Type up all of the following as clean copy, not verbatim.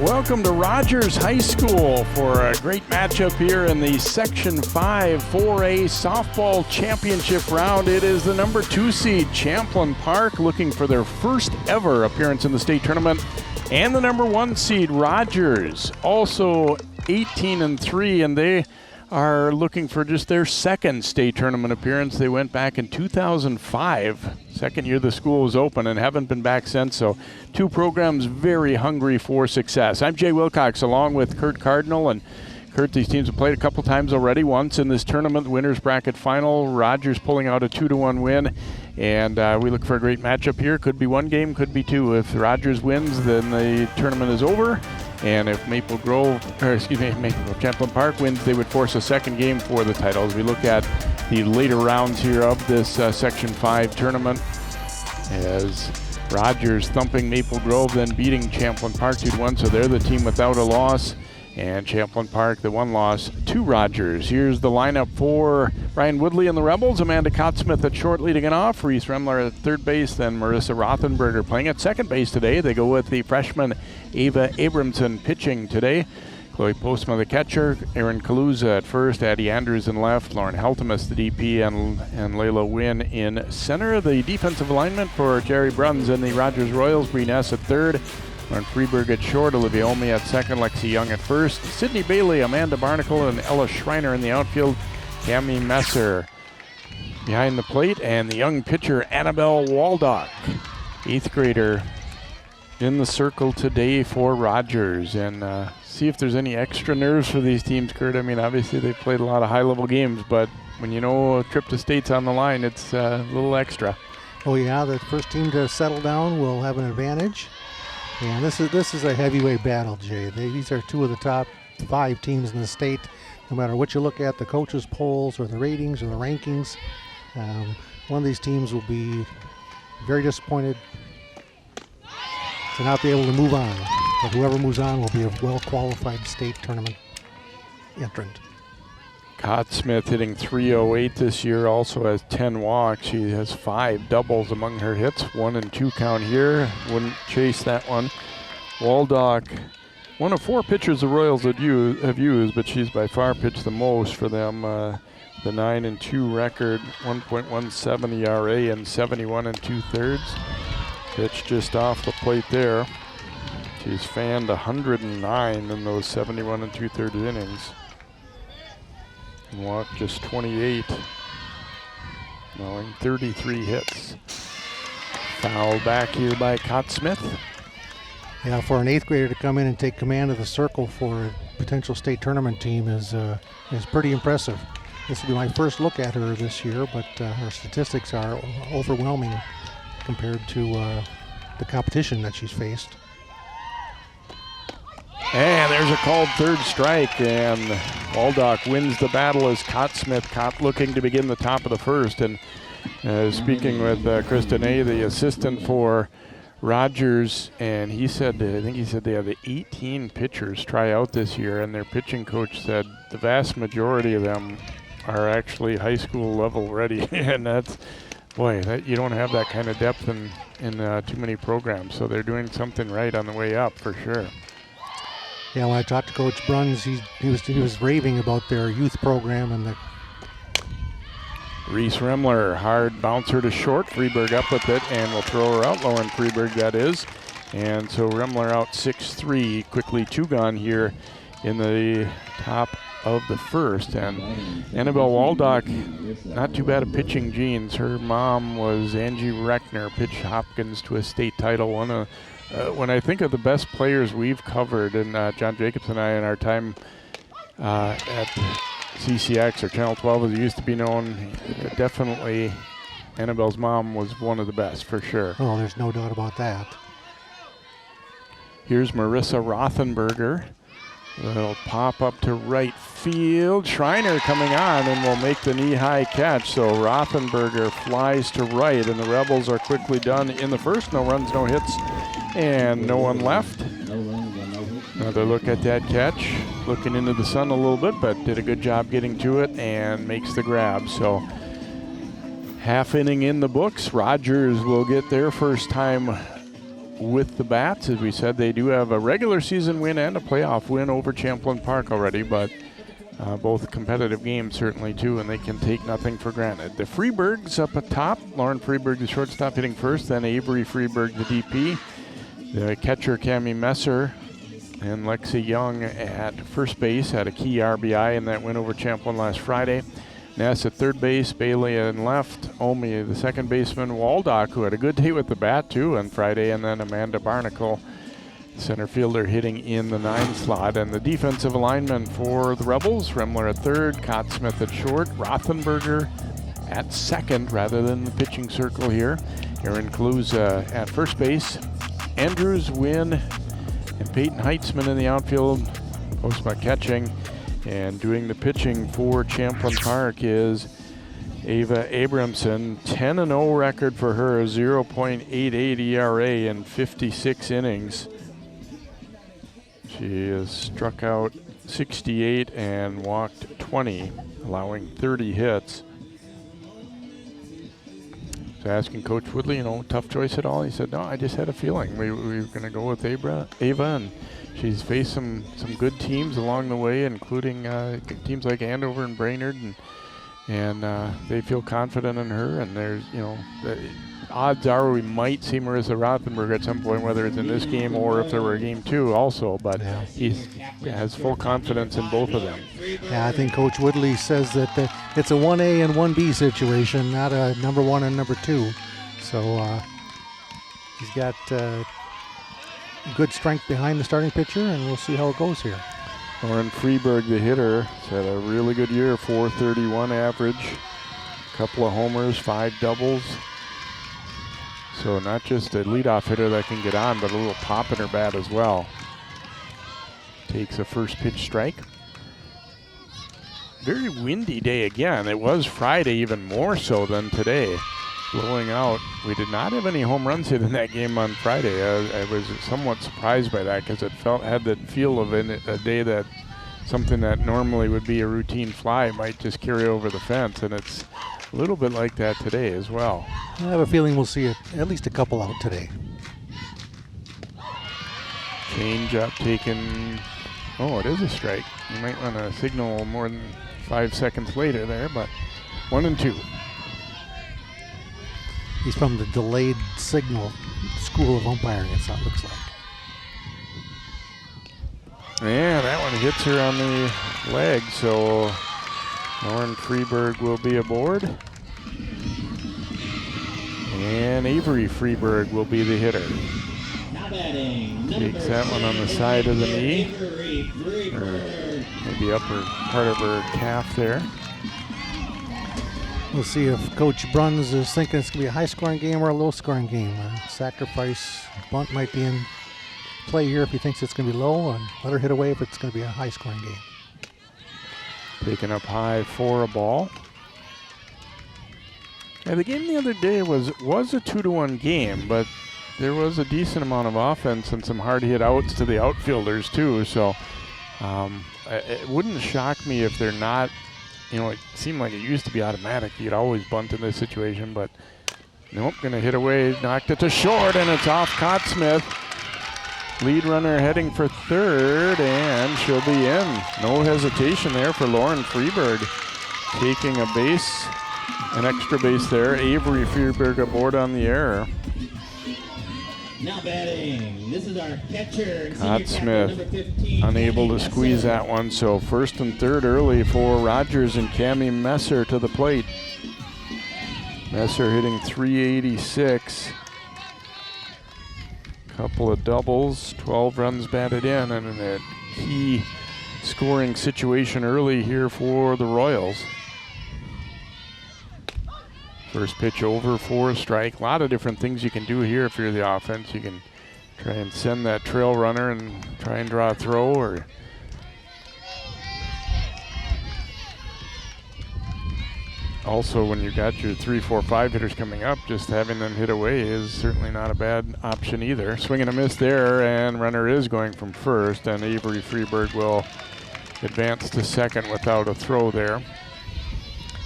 Welcome to Rogers High School for a great matchup here in the Section 5 4A Softball Championship round. It is the number 2 seed Champlin Park looking for their first ever appearance in the state tournament, and the number 1 seed Rogers, also 18-3, and they are looking for just their second state tournament appearance. They went back in 2005, second year the school was open, and haven't been back since. So two programs very hungry for success. I'm Jay Wilcox along with Kurt Cardinal. And Kurt, these teams have played a couple times already. Once in this tournament, winners bracket final. Rogers pulling out a 2-1 win. And we look for a great matchup here. Could be one game, could be two. If Rogers wins, then the tournament is over. And if Champlin Park wins, they would force a second game for the title. As we look at the later rounds here of this Section 5 tournament, as Rogers thumping Maple Grove, then beating Champlin Park 2-1, so they're the team without a loss. And Champlin Park, the one loss to Rogers. Here's the lineup for Ryan Woodley and the Rebels. Amanda Cottsmith at short leading it off. Reese Remler at third base. Then Marissa Rothenberger playing at second base today. They go with the freshman Ava Abramson pitching today. Chloe Postma the catcher. Erin Kaluza at first. Addie Andrews in left. Lauren Heltemus the DP. And Layla Wynn in center. The defensive alignment for Jerry Bruns and the Rogers Royals. Bree Ness at third. Lauren Freeberg at short, Olivia Olney at second, Lexi Young at first, Sydney Bailey, Amanda Barnacle, and Ella Schreiner in the outfield, Cami Messer behind the plate, and the young pitcher Annabelle Waldock, 8th grader, in the circle today for Rogers. And see if there's any extra nerves for these teams, Kurt. I mean, obviously they've played a lot of high-level games, but when you know a trip to state's on the line, it's a little extra. Oh yeah, the first team to settle down will have an advantage. And this is a heavyweight battle, Jay. These are two of the top 5 teams in the state. No matter what you look at, the coaches' polls or the ratings or the rankings, one of these teams will be very disappointed to not be able to move on. But whoever moves on will be a well-qualified state tournament entrant. Cottsmith hitting .308 this year, also has 10 walks. She has 5 doubles among her hits, 1 and 2 count here. Wouldn't chase that one. Waldock, one of 4 pitchers the Royals have used, but she's by far pitched the most for them. The 9-2 record, 1.17 ERA, and 71 2/3. Pitch just off the plate there. She's fanned 109 in those 71 2/3 innings. And walked just 28, allowing 33 hits. Foul back here by Cottsmith. Yeah, for an 8th grader to come in and take command of the circle for a potential state tournament team is pretty impressive. This will be my first look at her this year, but her statistics are overwhelming compared to the competition that she's faced. And there's a called third strike, and Waldock wins the battle as Cottsmith looking to begin the top of the first. And speaking with Kristen A., the assistant for Rogers, and I think he said they have 18 pitchers try out this year, and their pitching coach said the vast majority of them are actually high school level ready. And that's, you don't have that kind of depth in too many programs. So they're doing something right on the way up for sure. Yeah, when I talked to Coach Bruns, he was raving about their youth program and the. Reese Remler, hard bouncer to short. Freeberg up with it, and will throw her out. Lauren Freeberg, that is. And so Remler out 6-3, quickly 2 gone here in the top of the first. And Annabelle Waldock, not too bad at pitching genes. Her mom was Angie Reckner, pitched Hopkins to a state title. When I think of the best players we've covered, and John Jacobs and I in our time at CCX or Channel 12 as it used to be known, definitely Annabelle's mom was one of the best for sure. Oh, there's no doubt about that. Here's Marissa Rothenberger. It'll pop up to right field. Schreiner coming on and will make the knee-high catch. So Rothenberger flies to right, and the Rebels are quickly done in the first. No runs, no hits, and no one left. Another look at that catch. Looking into the sun a little bit, but did a good job getting to it and makes the grab. So half inning in the books. Rogers will get their first time with the Bats. As we said, they do have a regular season win and a playoff win over Champlin Park already, but both competitive games certainly too, and they can take nothing for granted. The Freeburgs up at top. Lauren Freeburg, the shortstop, hitting first, then Avery Freeburg, the DP. The catcher, Cammie Messer, and Lexi Young at first base had a key RBI in that win over Champlin last Friday. Ness at third base, Bailey in left, Omi the second baseman, Waldock, who had a good day with the bat too on Friday, and then Amanda Barnacle, center fielder, hitting in the 9 slot. And the defensive alignment for the Rebels, Remler at third, Cottsmith at short, Rothenberger at second rather than the pitching circle here. Aaron Kaluza at first base, Andrews, Wynn, and Peyton Heitzman in the outfield, Postma catching. And doing the pitching for Champlin Park is Ava Abramson. 10-0 record for her, 0.88 ERA in 56 innings. She has struck out 68 and walked 20, allowing 30 hits. So asking Coach Woodley, tough choice at all? He said, no, I just had a feeling we were going to go with Ava, and she's faced some good teams along the way, including teams like Andover and Brainerd, and they feel confident in her. And there's, the odds are we might see Marissa Rothenberg at some point, whether it's in this game or if there were a game 2 also. But he has full confidence in both of them. Yeah, I think Coach Woodley says that it's a 1A and 1B situation, not a number 1 and number 2. So he's got good strength behind the starting pitcher, and we'll see how it goes here. Lauren Freeburg, the hitter, has had a really good year, .431 average, a couple of homers, 5 doubles. So not just a leadoff hitter that can get on, but a little pop in her bat as well. Takes a first pitch strike. Very windy day again. It was Friday even more so than today. Blowing out. We did not have any home runs hit in that game on Friday. I was somewhat surprised by that because it had that feel of a day that something that normally would be a routine fly might just carry over the fence, and it's a little bit like that today as well. I have a feeling we'll see at least a couple out today. Change up taken. Oh, it is a strike. You might want to signal more than 5 seconds later there, but 1-2. He's from the delayed signal school of umpiring, it looks like. Yeah, that one hits her on the leg, so Lauren Freeburg will be aboard. And Avery Freeburg will be the hitter. Takes that one on the side of the knee, or maybe upper part of her calf there. We'll see if Coach Bruns is thinking it's going to be a high-scoring game or a low-scoring game. A sacrifice bunt might be in play here if he thinks it's going to be low, and let her hit away if it's going to be a high-scoring game. Taken up high for a ball. Yeah, the game the other day was a 2-1 game, but there was a decent amount of offense and some hard hit outs to the outfielders too. So it wouldn't shock me if they're not. It seemed like it used to be automatic. You'd always bunt in this situation, but nope, going to hit away, knocked it to short, and it's off Cottsmith. Lead runner heading for third, and she'll be in. No hesitation there for Lauren Freeburg. Taking a base, an extra base there. Avery Freeburg aboard on the error. Now batting, this is our catcher. Cottsmith unable to squeeze that one, so first and third early for Rogers and Cammie Messer to the plate. Messer hitting .386. Couple of doubles, 12 runs batted in, and a key scoring situation early here for the Royals. First pitch over for a strike. A lot of different things you can do here if you're the offense. You can try and send that trail runner and try and draw a throw, or also when you've got your 3, 4, 5 hitters coming up, just having them hit away is certainly not a bad option either. Swing and a miss there, and runner is going from first, and Avery Freeburg will advance to second without a throw there.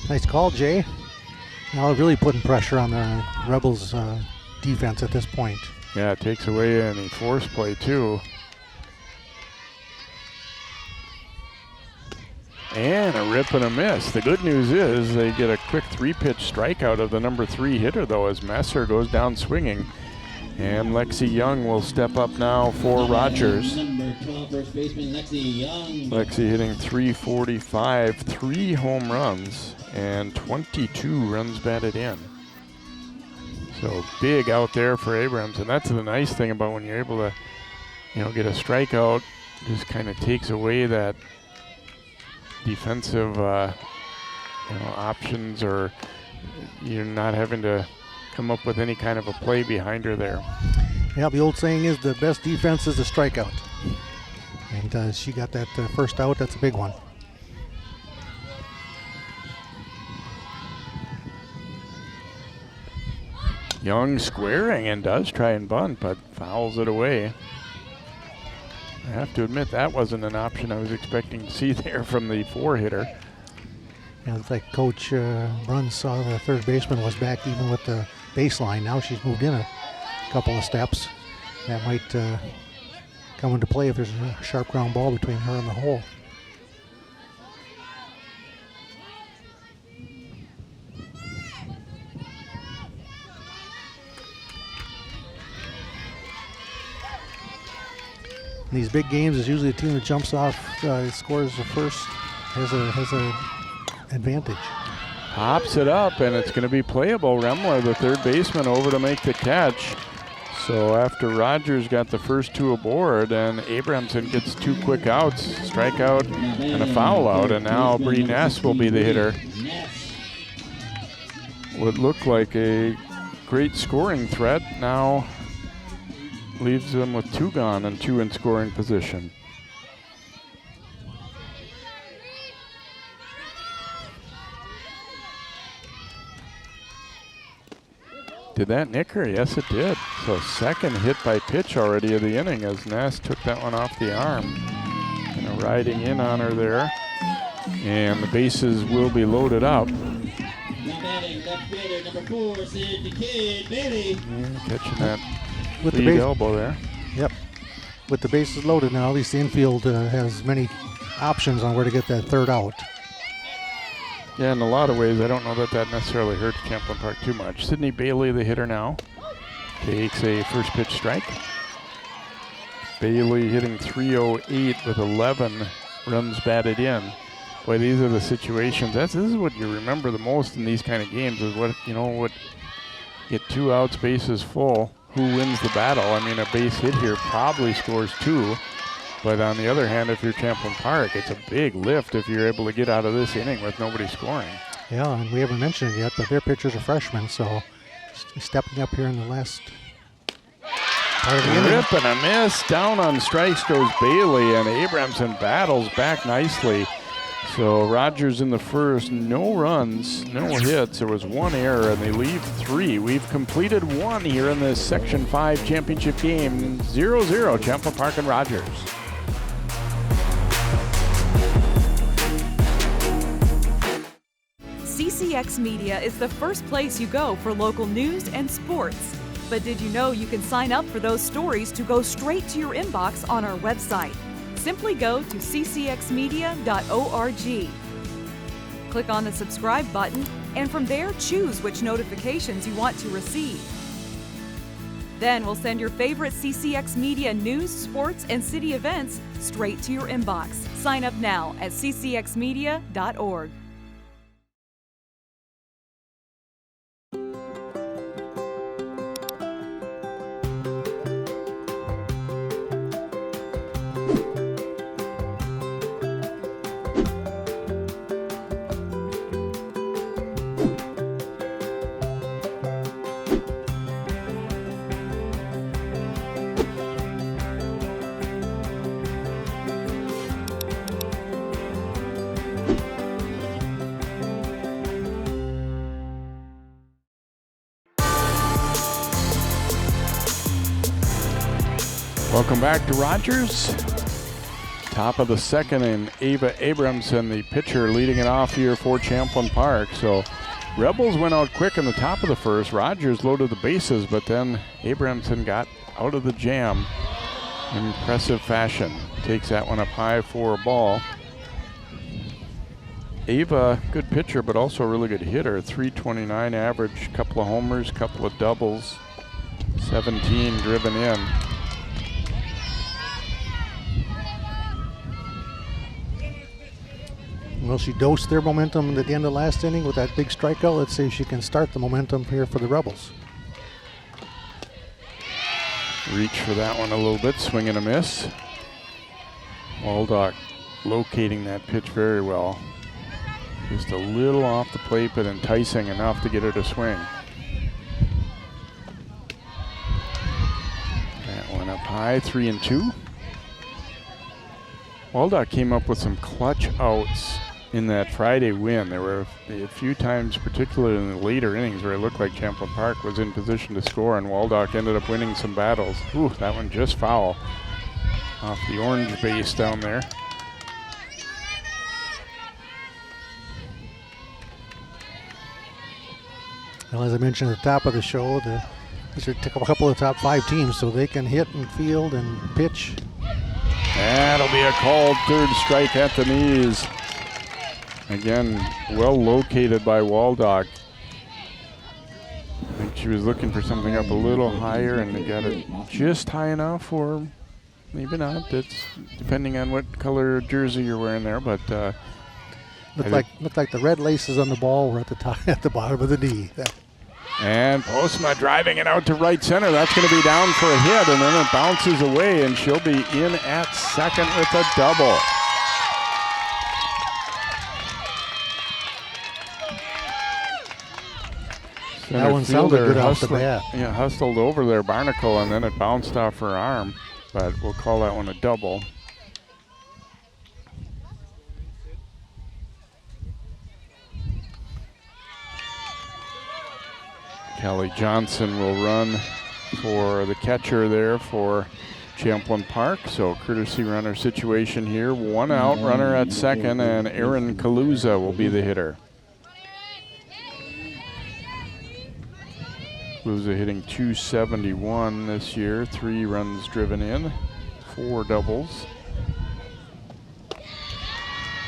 Nice call, Jay. Now really putting pressure on the Rebels defense at this point. Yeah, it takes away any force play too. And a rip and a miss. The good news is they get a quick 3-pitch strikeout of the number 3 hitter though, as Messer goes down swinging. And Lexi Young will step up now for Rogers. Number 12, first baseman Lexi Young. Lexi hitting .345, 3 home runs, and 22 runs batted in. So big out there for Abrams, and that's the nice thing about when you're able to, get a strikeout. Just kind of takes away that defensive, options, or you're not having to come up with any kind of a play behind her there. Yeah, the old saying is the best defense is a strikeout. And she got that first out. That's a big one. Young squaring and does try and bunt, but fouls it away. I have to admit that wasn't an option I was expecting to see there from the 4 hitter. Yeah, it's like Coach Bruns saw the third baseman was back even with the baseline. Now she's moved in a couple of steps. That might come into play if there's a sharp ground ball between her and the hole. In these big games, it's usually the team that jumps off, scores the first, has a advantage. Hops it up, and it's going to be playable. Remler, the third baseman, over to make the catch. So after Rogers got the first 2 aboard, and Abramson gets 2 quick outs, strikeout and a foul out, and now Bree Ness will be the hitter. What looked like a great scoring threat now leaves them with 2 gone and 2 in scoring position. Did that nick her? Yes, it did. So second hit by pitch already of the inning as Ness took that one off the arm. And riding in on her there. And the bases will be loaded up. Now batting, left fielder, number 4, Sid the Kid Bailey. Yeah, catching that With lead elbow there. Yep. With the bases loaded now, at least the infield has many options on where to get that third out. Yeah, in a lot of ways, I don't know that necessarily hurts Champlin Park too much. Sydney Bailey, the hitter now, takes a first pitch strike. Bailey hitting .308 with 11 runs batted in. Boy, these are the situations. This is what you remember the most in these kind of games is what get 2 outs, bases full. Who wins the battle? I mean, a base hit here probably scores 2. But on the other hand, if you're Champlin Park, it's a big lift if you're able to get out of this inning with nobody scoring. Yeah, and we haven't mentioned it yet, but their pitchers are freshmen, so stepping up here in the last part of the inning. Rip and a miss. Down on strikes goes Bailey, and Abramson battles back nicely. So Rogers in the first, no runs, no hits. There was 1 error, and they leave 3. We've completed 1 here in this Section 5 championship game. 0-0, Champlin Park and Rogers. CCX Media is the first place you go for local news and sports. But did you know you can sign up for those stories to go straight to your inbox on our website? Simply go to ccxmedia.org. Click on the subscribe button, and from there choose which notifications you want to receive. Then we'll send your favorite CCX Media news, sports, and city events straight to your inbox. Sign up now at ccxmedia.org. Welcome back to Rogers. Top of the second, and Ava Abramson, the pitcher, leading it off here for Champlin Park. So Rebels went out quick in the top of the first. Rogers loaded the bases, but then Abramson got out of the jam in impressive fashion. Takes that one up high for a ball. Ava, good pitcher, but also a really good hitter. 329 average, couple of homers, couple of doubles, 17 driven in. Well, she dosed their momentum at the end of last inning with that big strikeout. Let's see if she can start the momentum here for the Rebels. Reach for that one a little bit, swing and a miss. Waldock locating that pitch very well. Just a little off the plate, but enticing enough to get her to swing. That one up high, 3-2. Waldock came up with some clutch outs in that Friday win. There were a few times, particularly in the later innings, where it looked like Champlin Park was in position to score, and Waldock ended up winning some battles. Ooh, that one just foul off the orange base down there. Well, as I mentioned at the top of the show, these are a couple of the top 5 teams, so they can hit and field and pitch. That'll be a called third strike at the knees. Again, well located by Waldock. I think she was looking for something up a little higher, and they got it just high enough, or maybe not. It's depending on what color jersey you're wearing there, but looked like the red laces on the ball were at the top, at the bottom of the knee. And Postma driving it out to right center. That's going to be down for a hit, and then it bounces away, and she'll be in at second with a double. That one sounded good off the bat. Yeah, hustled over there, Barnacle, and then it bounced off her arm. But we'll call that one a double. Kelly Johnson will run for the catcher there for Champlin Park. So courtesy runner situation here. One out, runner at second, and Erin Kaluza will be the hitter. Kaluza hitting .271 this year, 3 runs driven in, 4 doubles.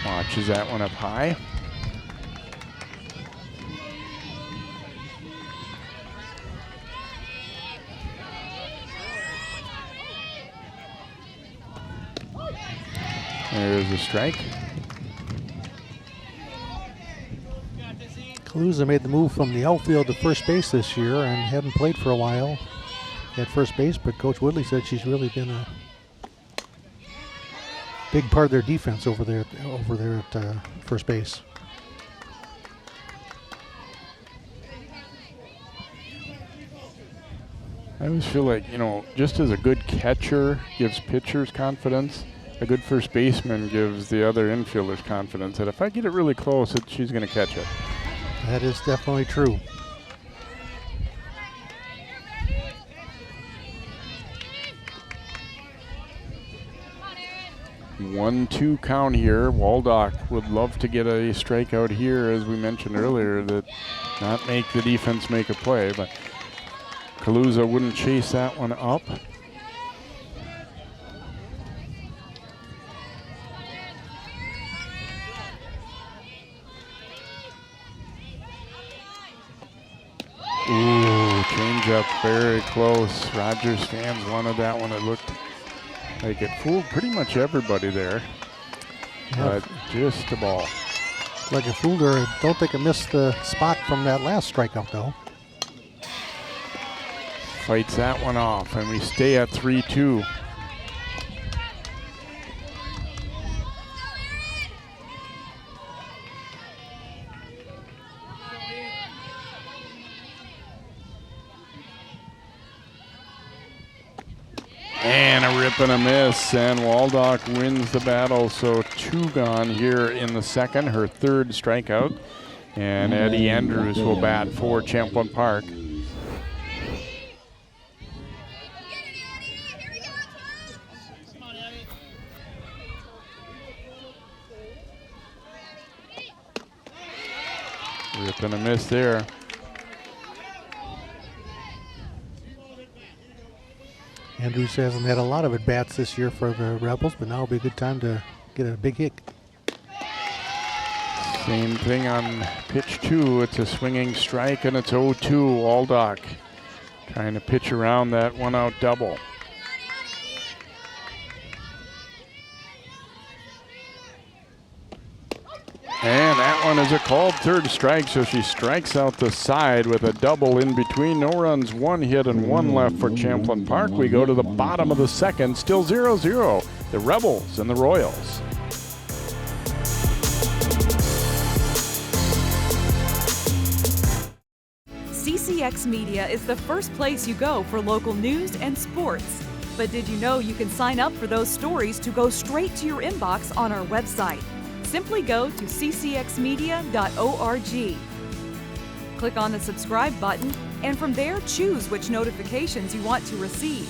Watches that one up high. There's a strike. Kaluza made the move from the outfield to first base this year and hadn't played for a while at first base, but Coach Woodley said she's really been a big part of their defense over there at first base. I always feel like, just as a good catcher gives pitchers confidence, a good first baseman gives the other infielders confidence that if I get it really close, she's going to catch it. That is definitely true. One-two count here. Waldock would love to get a strikeout here, as we mentioned earlier, that not make the defense make a play, but Kaluza wouldn't chase that one up. Ooh, change up very close. Rogers fans wanted that one. It looked like it fooled pretty much everybody there. Yeah. But just a ball. Like it fooled her. I don't think it missed the spot from that last strikeout, though. Fights that one off, and we stay at 3-2. And a rip and a miss, and Waldock wins the battle. So 2 gone here in the second, her 3rd strikeout. And Eddie Andrews will bat for Champlin Park. Rip and a miss there. Andrews hasn't had a lot of at-bats this year for the Rebels, but now will be a good time to get a big hit. Same thing on pitch 2. It's a swinging strike and it's 0-2. Waldock trying to pitch around that one-out double. And that one is a called third strike, so she strikes out the side with a double in between. No runs, 1 hit, and 1 left for Champlin Park. We go to the bottom of the second, still 0-0. The Rebels and the Royals. CCX Media is the first place you go for local news and sports. But did you know you can sign up for those stories to go straight to your inbox on our website? Simply go to ccxmedia.org. Click on the subscribe button, and from there choose which notifications you want to receive.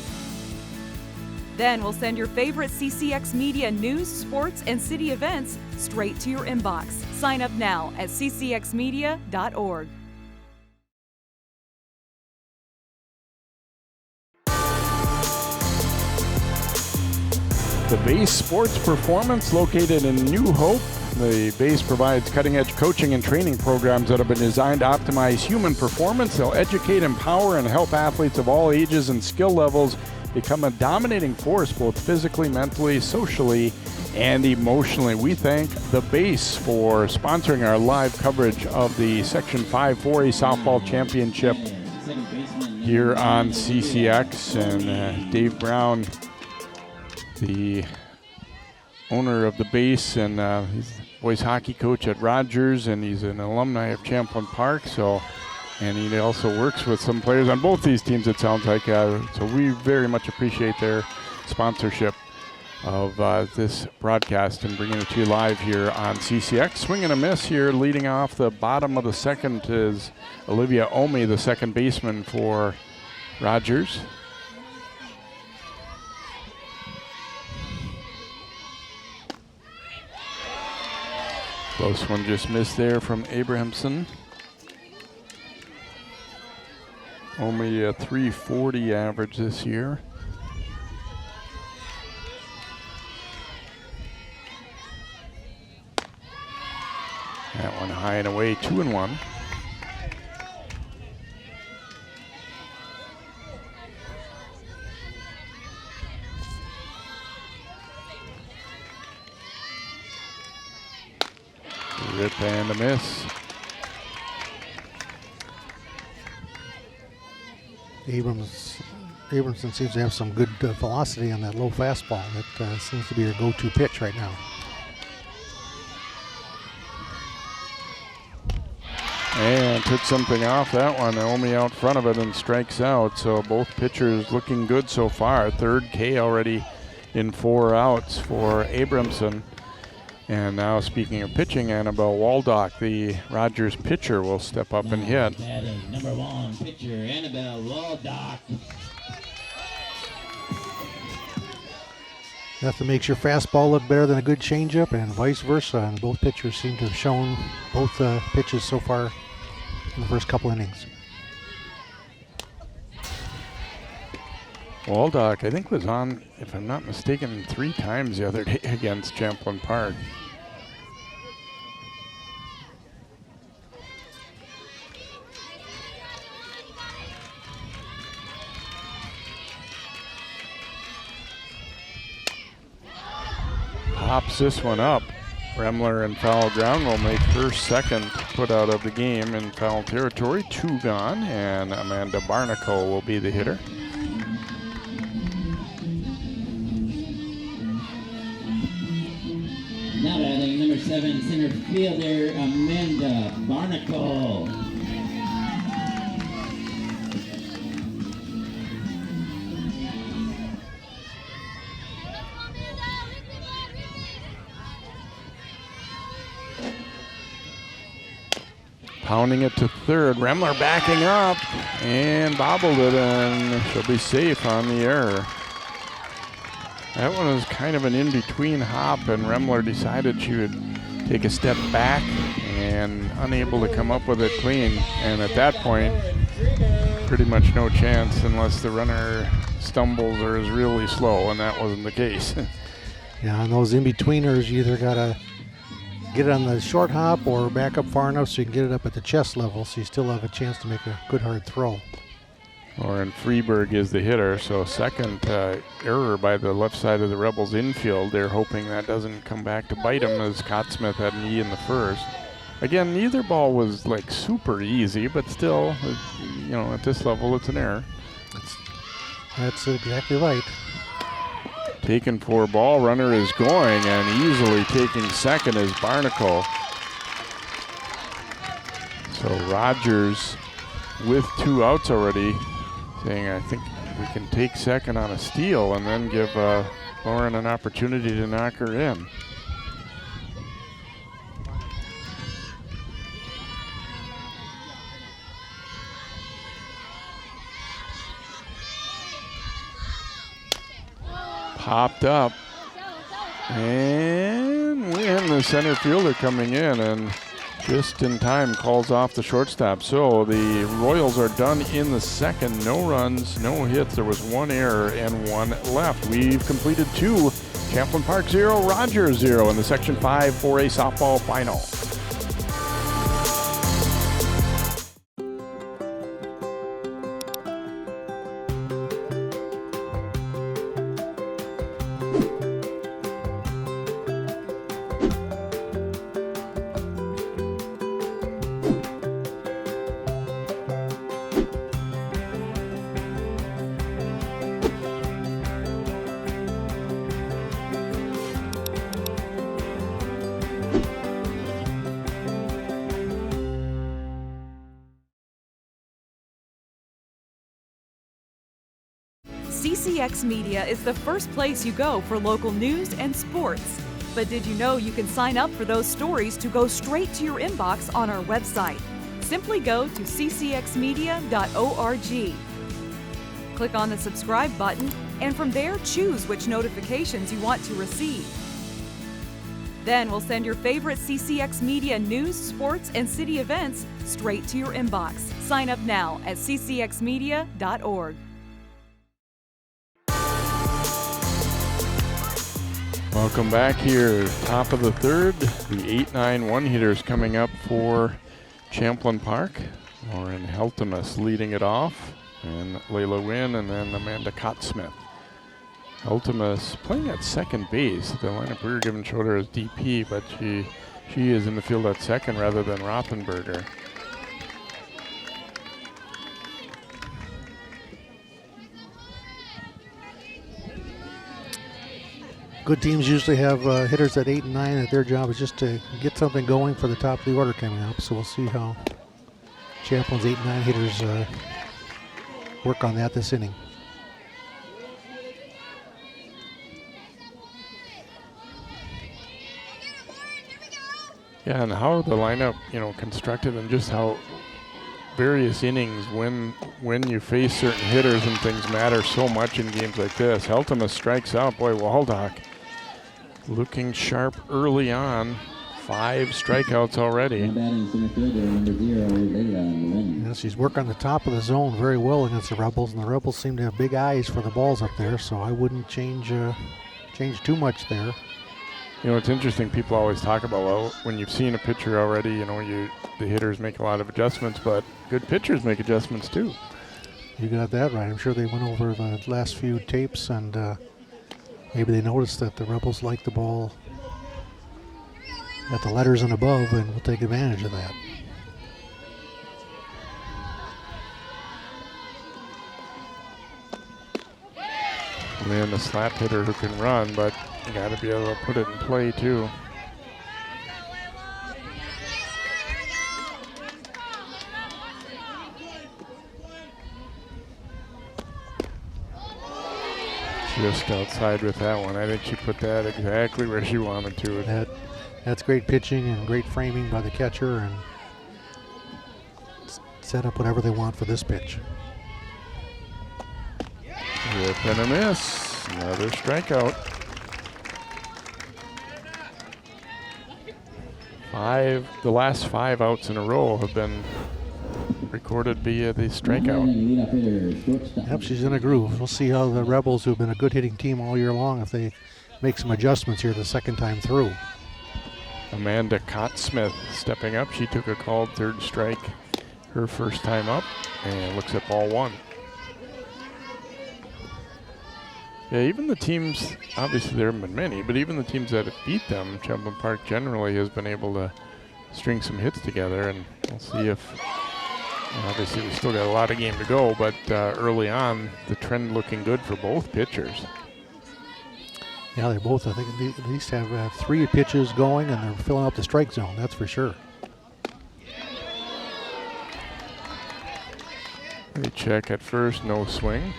Then we'll send your favorite CCX Media news, sports, and city events straight to your inbox. Sign up now at ccxmedia.org. The Base Sports Performance, located in New Hope. The Base provides cutting-edge coaching and training programs that have been designed to optimize human performance. They'll educate, empower, and help athletes of all ages and skill levels become a dominating force both physically, mentally, socially, and emotionally. We thank the Base for sponsoring our live coverage of the Section 5 4A Softball Championship here on CCX. And Dave Brown, the owner of the Base, and he's boys hockey coach at Rogers, and he's an alumni of Champlin Park. And he also works with some players on both these teams, it sounds like. So we very much appreciate their sponsorship of this broadcast and bringing it to you live here on CCX. Swing and a miss here, leading off the bottom of the second is Olivia Omi, the second baseman for Rogers. Close one just missed there from Abrahamson. Only a .340 average this year. That one high and away, 2-1. Rip and a miss. Abramson seems to have some good velocity on that low fastball. That seems to be her go-to pitch right now. And took something off that one. Naomi out front of it and strikes out. So both pitchers looking good so far. Third K already in 4 outs for Abramson. And now, speaking of pitching, Annabelle Waldock, the Rogers pitcher, will step up and hit. That is number 1 pitcher, Annabelle Waldock. Nothing makes your fastball look better than a good changeup, and vice versa. And both pitchers seem to have shown both pitches so far in the first couple innings. Waldock, I think, was on, if I'm not mistaken, 3 times the other day against Champlin Park. Pops this one up. Remler in foul ground will make her second put out of the game in foul territory. 2 gone, and Amanda Barnacle will be the hitter. Now batting number 7 center fielder Amanda Barnacle. Pounding it to third. Remler backing up and bobbled it, and she'll be safe on the error. That one was kind of an in-between hop, and Remler decided she would take a step back and unable to come up with it clean. And at that point, pretty much no chance unless the runner stumbles or is really slow, and that wasn't the case. Yeah, and those in-betweeners, you either got to get it on the short hop or back up far enough so you can get it up at the chest level so you still have a chance to make a good hard throw. Lauren Freeberg is the hitter, so second error by the left side of the Rebels infield. They're hoping that doesn't come back to bite them, as Scott Smith had an E in the first. Again, neither ball was like super easy, but still, you know, at this level, it's an error. That's exactly right. Taken for ball, runner is going, and easily taking second is Barnacle. So Rogers with 2 outs already, saying, I think we can take second on a steal and then give Lauren an opportunity to knock her in. Popped up, and Wynn, the center fielder, coming in and just in time calls off the shortstop. So the Royals are done in the second. No runs, no hits. There was 1 error and 1 left. We've completed 2. Champlin Park 0, Rogers 0 in the Section 5 4A softball final. CCX Media is the first place you go for local news and sports. But did you know you can sign up for those stories to go straight to your inbox on our website? Simply go to ccxmedia.org. Click on the subscribe button, and from there choose which notifications you want to receive. Then we'll send your favorite CCX Media news, sports, and city events straight to your inbox. Sign up now at ccxmedia.org. Welcome back here, top of the third. The 8-9 one-hitters coming up for Champlin Park. Lauren Heltemus leading it off, and Layla Wynn, and then Amanda Cottsmith. Heltemus playing at second base. The lineup we were given showed her as DP, but she is in the field at second rather than Rothenberger. Good teams usually have hitters at 8 and 9 that their job is just to get something going for the top of the order coming up. So we'll see how Champlin's 8 and 9 hitters work on that this inning. Yeah, and how the lineup, constructed, and just how various innings when you face certain hitters and things matter so much in games like this. Heltemus strikes out. Boy, Waldock looking sharp early on. 5 strikeouts already. Yeah, she's working on the top of the zone very well against the Rebels, and the Rebels seem to have big eyes for the balls up there, so I wouldn't change too much there. It's interesting. People always talk about, well, when you've seen a pitcher already, the hitters make a lot of adjustments, but good pitchers make adjustments too. You got that right. I'm sure they went over the last few tapes, and maybe they noticed that the Rebels like the ball at the letters and above, and we'll take advantage of that. And the slap hitter who can run, but you got to be able to put it in play too. Just outside with that one. I think she put that exactly where she wanted to. That's great pitching and great framing by the catcher, and set up whatever they want for this pitch. Whip and a miss. Another strikeout. The last 5 outs in a row have been recorded via the strikeout. Yep, she's in a groove. We'll see how the Rebels, who've been a good hitting team all year long, if they make some adjustments here the second time through. Amanda Cottsmith stepping up. She took a called third strike her first time up and looks at ball 1. Yeah, even the teams, obviously there haven't been many, but even the teams that have beat them, Champlin Park generally has been able to string some hits together, and we'll see if, obviously we still got a lot of game to go, but early on, the trend looking good for both pitchers. Yeah, they both, I think, at least have 3 pitches going, and they're filling up the strike zone, that's for sure. They check at first, no swing.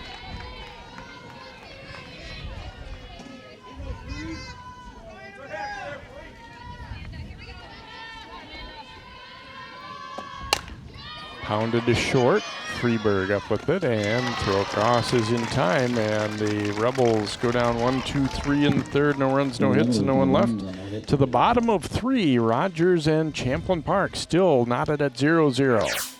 Pounded to short. Freeberg up with it, and throw across is in time, and the Rebels go down 1-2-3 in the third. No runs, no hits, and no one left. To the bottom of 3, Rogers and Champlin Park still knotted at 0-0.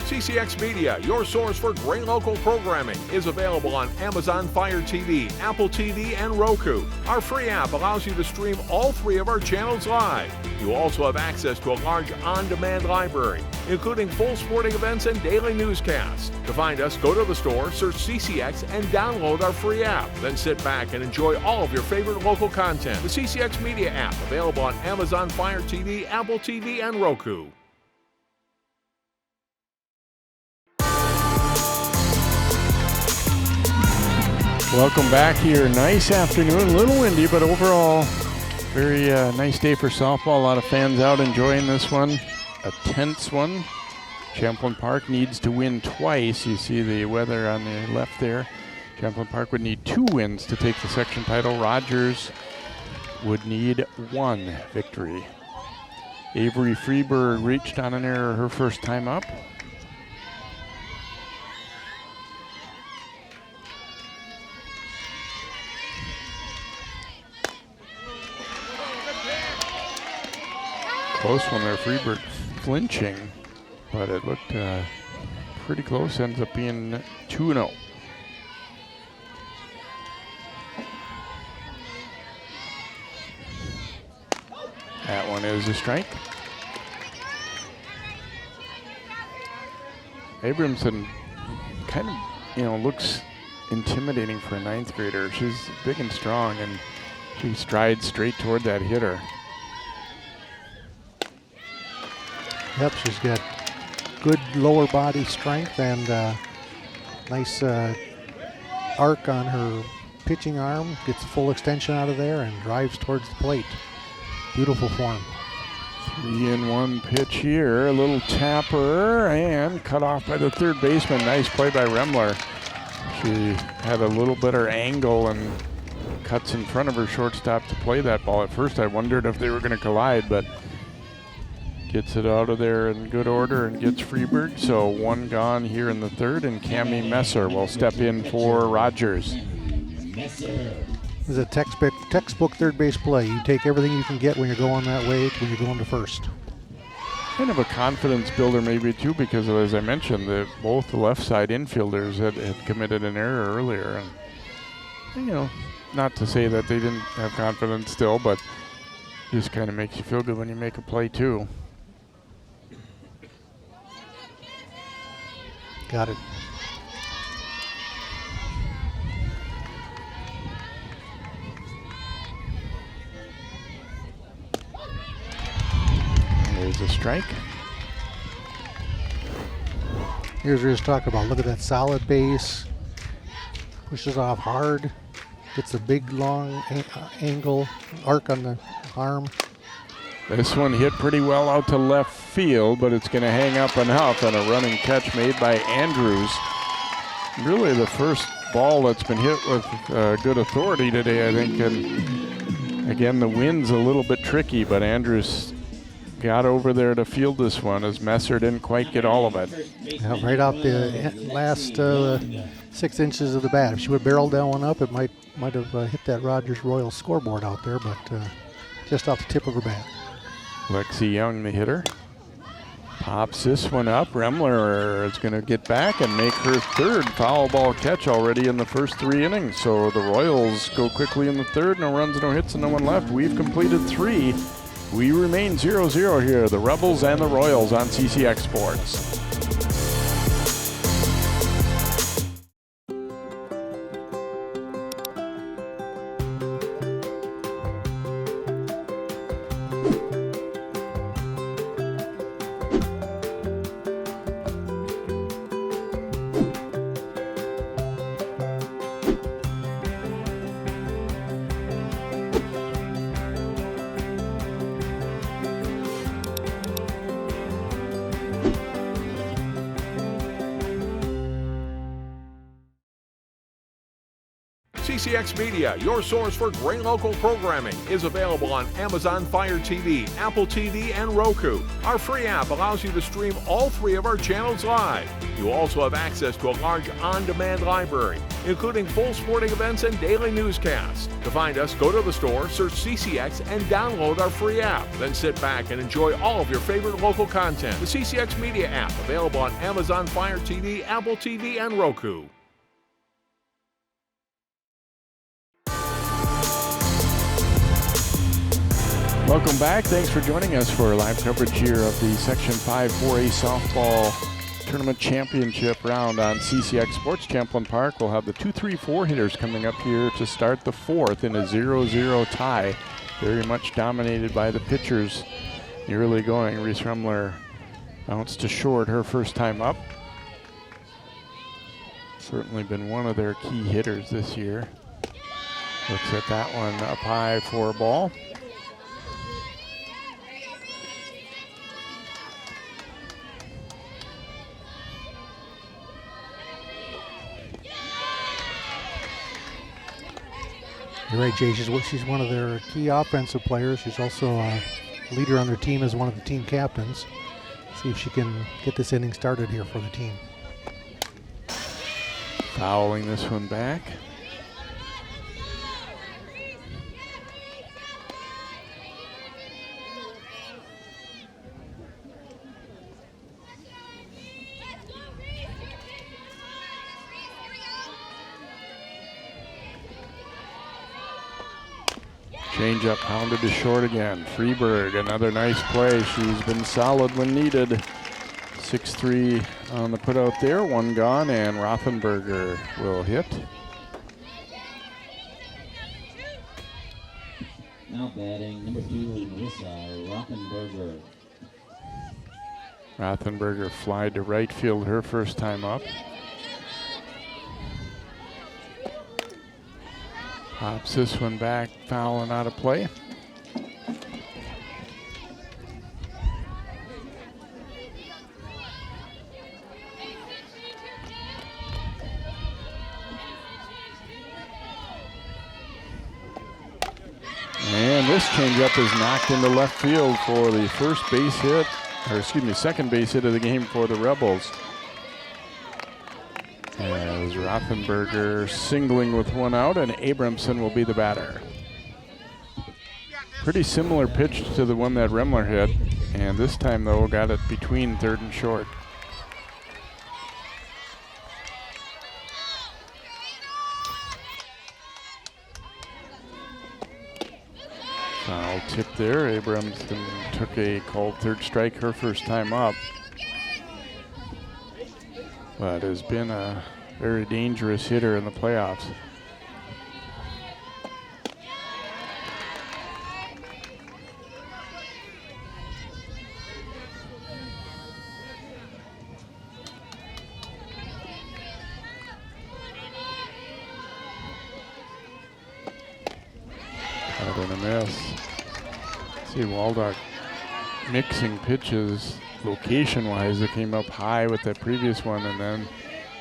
CCX Media, your source for great local programming, is available on Amazon Fire TV, Apple TV, and Roku. Our free app allows you to stream all 3 of our channels live. You also have access to a large on-demand library, including full sporting events and daily newscasts. To find us, go to the store, search CCX, and download our free app. Then sit back and enjoy all of your favorite local content. The CCX Media app, available on Amazon Fire TV, Apple TV, and Roku. Welcome back here. Nice afternoon, a little windy, but overall very nice day for softball. A lot of fans out enjoying this one. A tense one. Champlin Park needs to win twice. You see the weather on the left there. Champlin Park would need 2 wins to take the section title. Rogers would need 1 victory. Avery Freeberg reached on an error her first time up. Close one there, Freeberg flinching, but it looked pretty close. Ends up being 2-0. That one is a strike. Abramson kind of, looks intimidating for a 9th grader. She's big and strong, and she strides straight toward that hitter. Yep, she's got good lower body strength and nice arc on her pitching arm. Gets full extension out of there and drives towards the plate. Beautiful form. 3-1 pitch here. A little tapper and cut off by the third baseman. Nice play by Remler. She had a little better angle and cuts in front of her shortstop to play that ball. At first I wondered if they were going to collide, but gets it out of there in good order and gets Freeberg. So 1 gone here in the third, and Cammie Messer will step in for Rogers. This is a textbook third base play. You take everything you can get when you're going that way, when you're going to first. Kind of a confidence builder maybe too, because as I mentioned, both the left side infielders had committed an error earlier. And, not to say that they didn't have confidence still, but just kind of makes you feel good when you make a play too. Got it. There's a strike. Here's what we're just talking about. Look at that solid base. Pushes off hard. Gets a big, long angle arc on the arm. This one hit pretty well out to left field, but it's going to hang up enough, and a running catch made by Andrews. Really the first ball that's been hit with good authority today, I think. And again, the wind's a little bit tricky, but Andrews got over there to field this one as Messer didn't quite get all of it. Yeah, right out the last 6 inches of the bat. If she would have barreled that one up, it might have hit that Rogers Royal scoreboard out there, but just off the tip of her bat. Lexi Young, the hitter, pops this one up. Remler is going to get back and make her third foul ball catch already in the first 3 innings. So the Royals go quickly in the third. No runs, no hits, and no one left. We've completed 3. We remain 0-0 here. The Rebels and the Royals on CCX Sports. CCX Media, your source for great local programming, is available on Amazon Fire TV, Apple TV, and Roku. Our free app allows you to stream all 3 of our channels live. You also have access to a large on-demand library, including full sporting events and daily newscasts. To find us, go to the store, search CCX, and download our free app. Then sit back and enjoy all of your favorite local content. The CCX Media app, available on Amazon Fire TV, Apple TV, and Roku. Welcome back. Thanks for joining us for live coverage here of the Section 5 4A Softball Tournament Championship round on CCX Sports. Champlin Park will have the 2-3-4 hitters coming up here to start the 4th in a 0-0 tie. Very much dominated by the pitchers the early going. Reese Remler bounced to short her first time up. Certainly been one of their key hitters this year. Looks at that one up high for a ball. You're right, Jay. She's one of their key offensive players. She's also a leader on their team as one of the team captains. See if she can get this inning started here for the team. Fouling this one back. Change-up pounded to short again. Freeberg, another nice play. She's been solid when needed. 6-3 on the put-out there. One gone, and Rothenberger will hit. Now batting number 2, Melissa Rothenberger. Rothenberger flied to right field her first time up. Pops this one back, foul and out of play. And this changeup is knocked into left field for the second base hit of the game for the Rebels. As Rothenberger singling with one out, and Abramson will be the batter. Pretty similar pitch to the one that Remler hit, and this time though got it between third and short. Foul tip there. Abramson took a called third strike her first time up, but has been a very dangerous hitter in the playoffs. Out and a miss. See Waldock mixing pitches location-wise. It came up high with that previous one and then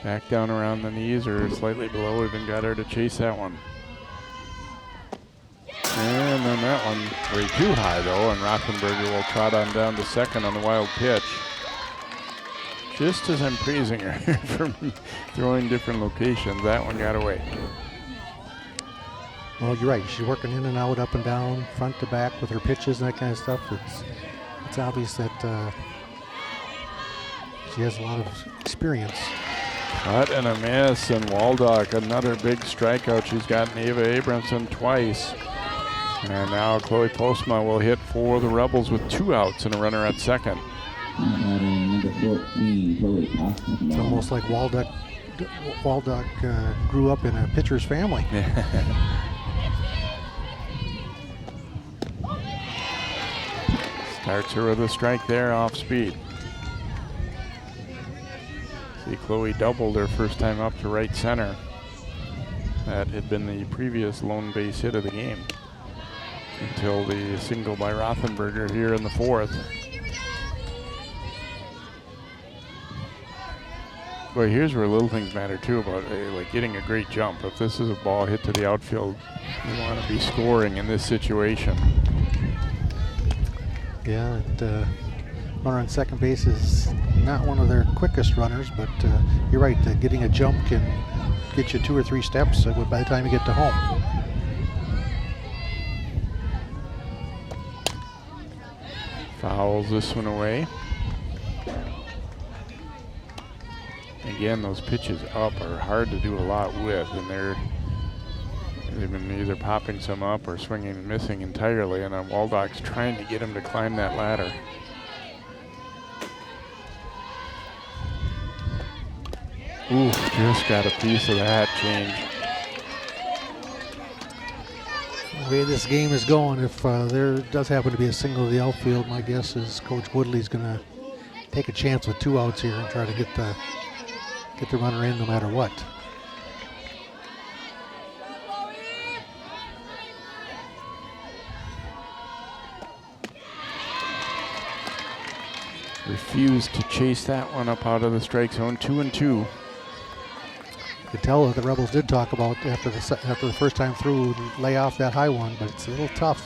back down around the knees or slightly below. Even got her to chase that one. And then that one way too high though, and Rothenberger will trot on down to second on the wild pitch. Just as I'm praising her for throwing different locations, that one got away. Well, you're right. She's working in and out, up and down, front to back with her pitches and that kind of stuff. It's obvious that she has a lot of experience. Cut and a miss, and Waldock, another big strikeout. She's gotten Ava Abramson twice. And now Chloe Postma will hit for the Rebels with 2 outs and a runner at second. It's almost like Waldock grew up in a pitcher's family. Starts her with a strike there off speed. See, Chloe doubled her first time up to right center. That had been the previous lone base hit of the game until the single by Rothenberger here in the 4th. But here's where little things matter too about like getting a great jump. If this is a ball hit to the outfield, you want to be scoring in this situation. Yeah, runner on second base is not one of their quickest runners, but you're right, getting a jump can get you 2 or 3 steps by the time you get to home. Fouls this one away. Again, those pitches up are hard to do a lot with, and they've been either popping some up or swinging and missing entirely, and Waldock's trying to get him to climb that ladder. Ooh, just got a piece of that change. The way this game is going, if there does happen to be a single to the outfield, my guess is Coach Woodley's going to take a chance with 2 outs here and try to get the runner in no matter what. Refused to chase that one up out of the strike zone. 2-2. You could tell that the Rebels did talk about after the first time through, lay off that high one, but it's a little tough.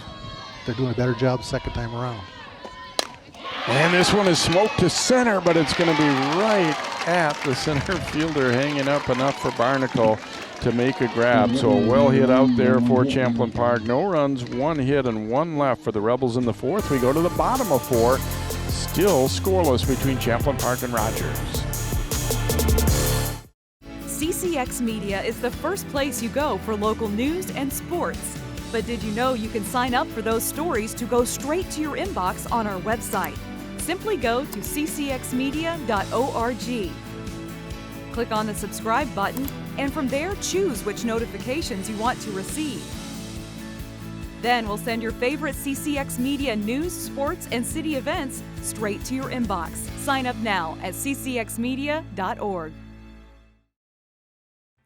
They're doing a better job second time around. And this one is smoked to center, but it's going to be right at the center fielder, hanging up enough for Barnacle to make a grab. So a well hit out there for Champlin Park. No runs, 1 hit and 1 left for the Rebels in the 4th. We go to the bottom of 4. Still scoreless between Champlin Park and Rogers. CCX Media is the first place you go for local news and sports. But did you know you can sign up for those stories to go straight to your inbox on our website? Simply go to ccxmedia.org. Click on the subscribe button, and from there choose which notifications you want to receive. Then we'll send your favorite CCX Media news, sports, and city events straight to your inbox. Sign up now at ccxmedia.org.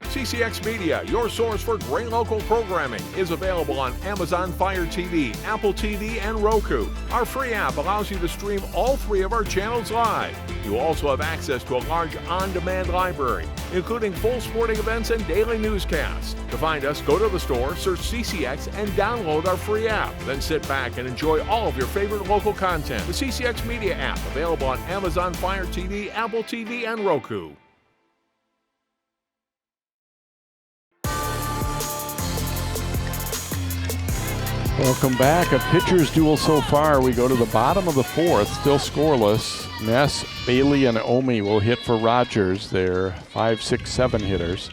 CCX Media, your source for great local programming, is available on Amazon Fire TV, Apple TV, and Roku. Our free app allows you to stream all 3 of our channels live. You also have access to a large on-demand library, including full sporting events and daily newscasts. To find us, go to the store, search CCX, and download our free app. Then sit back and enjoy all of your favorite local content. The CCX Media app, available on Amazon Fire TV, Apple TV, and Roku. Welcome back. A pitcher's duel so far. We go to the bottom of the 4th, still scoreless. Ness, Bailey, and Omi will hit for Rogers. They're 5, 6, 7 hitters.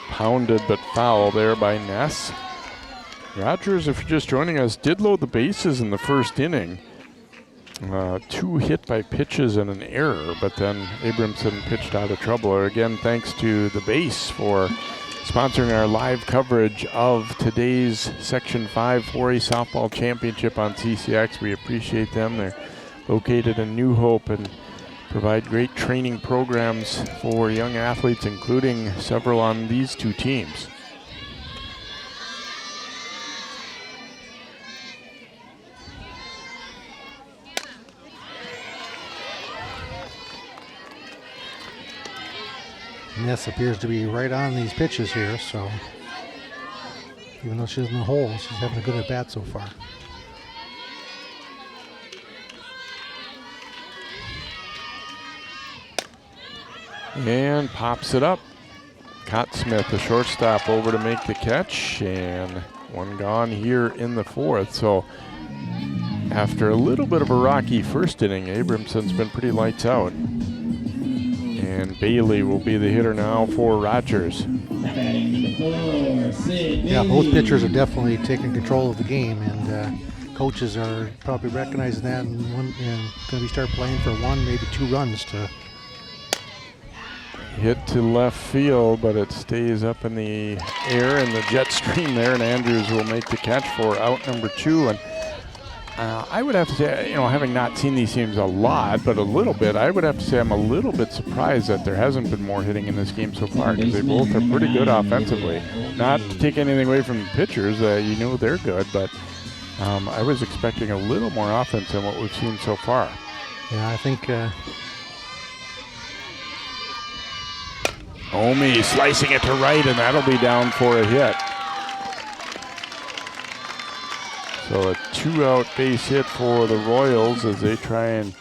Pounded but foul there by Ness. Rogers, if you're just joining us, did load the bases in the first inning. 2 hit by pitches and an error, but then Abramson pitched out of trouble. Again, thanks to the base for sponsoring our live coverage of today's Section 5 4A Softball Championship on CCX. We appreciate them. They're located in New Hope and provide great training programs for young athletes, including several on these 2 teams. Ness appears to be right on these pitches here, so even though she's in the hole, she's having a good at bat so far. And pops it up. Cott Smith, the shortstop, over to make the catch, and one gone here in the fourth. So after a little bit of a rocky first inning, Abramson's been pretty lights out. And Bailey will be the hitter now for Rogers. Yeah, both pitchers are definitely taking control of the game, and coaches are probably recognizing that and going to start playing for 1, maybe 2 runs to. Hit to left field, but it stays up in the air in the jet stream there, and Andrews will make the catch for out number 2. And I would have to say, having not seen these teams a lot, but a little bit, I would have to say I'm a little bit surprised that there hasn't been more hitting in this game so far, because they both are pretty good offensively. Not to take anything away from the pitchers, they're good, but I was expecting a little more offense than what we've seen so far. Yeah, I think Omi slicing it to right, and that'll be down for a hit. So a 2-out base hit for the Royals as they try and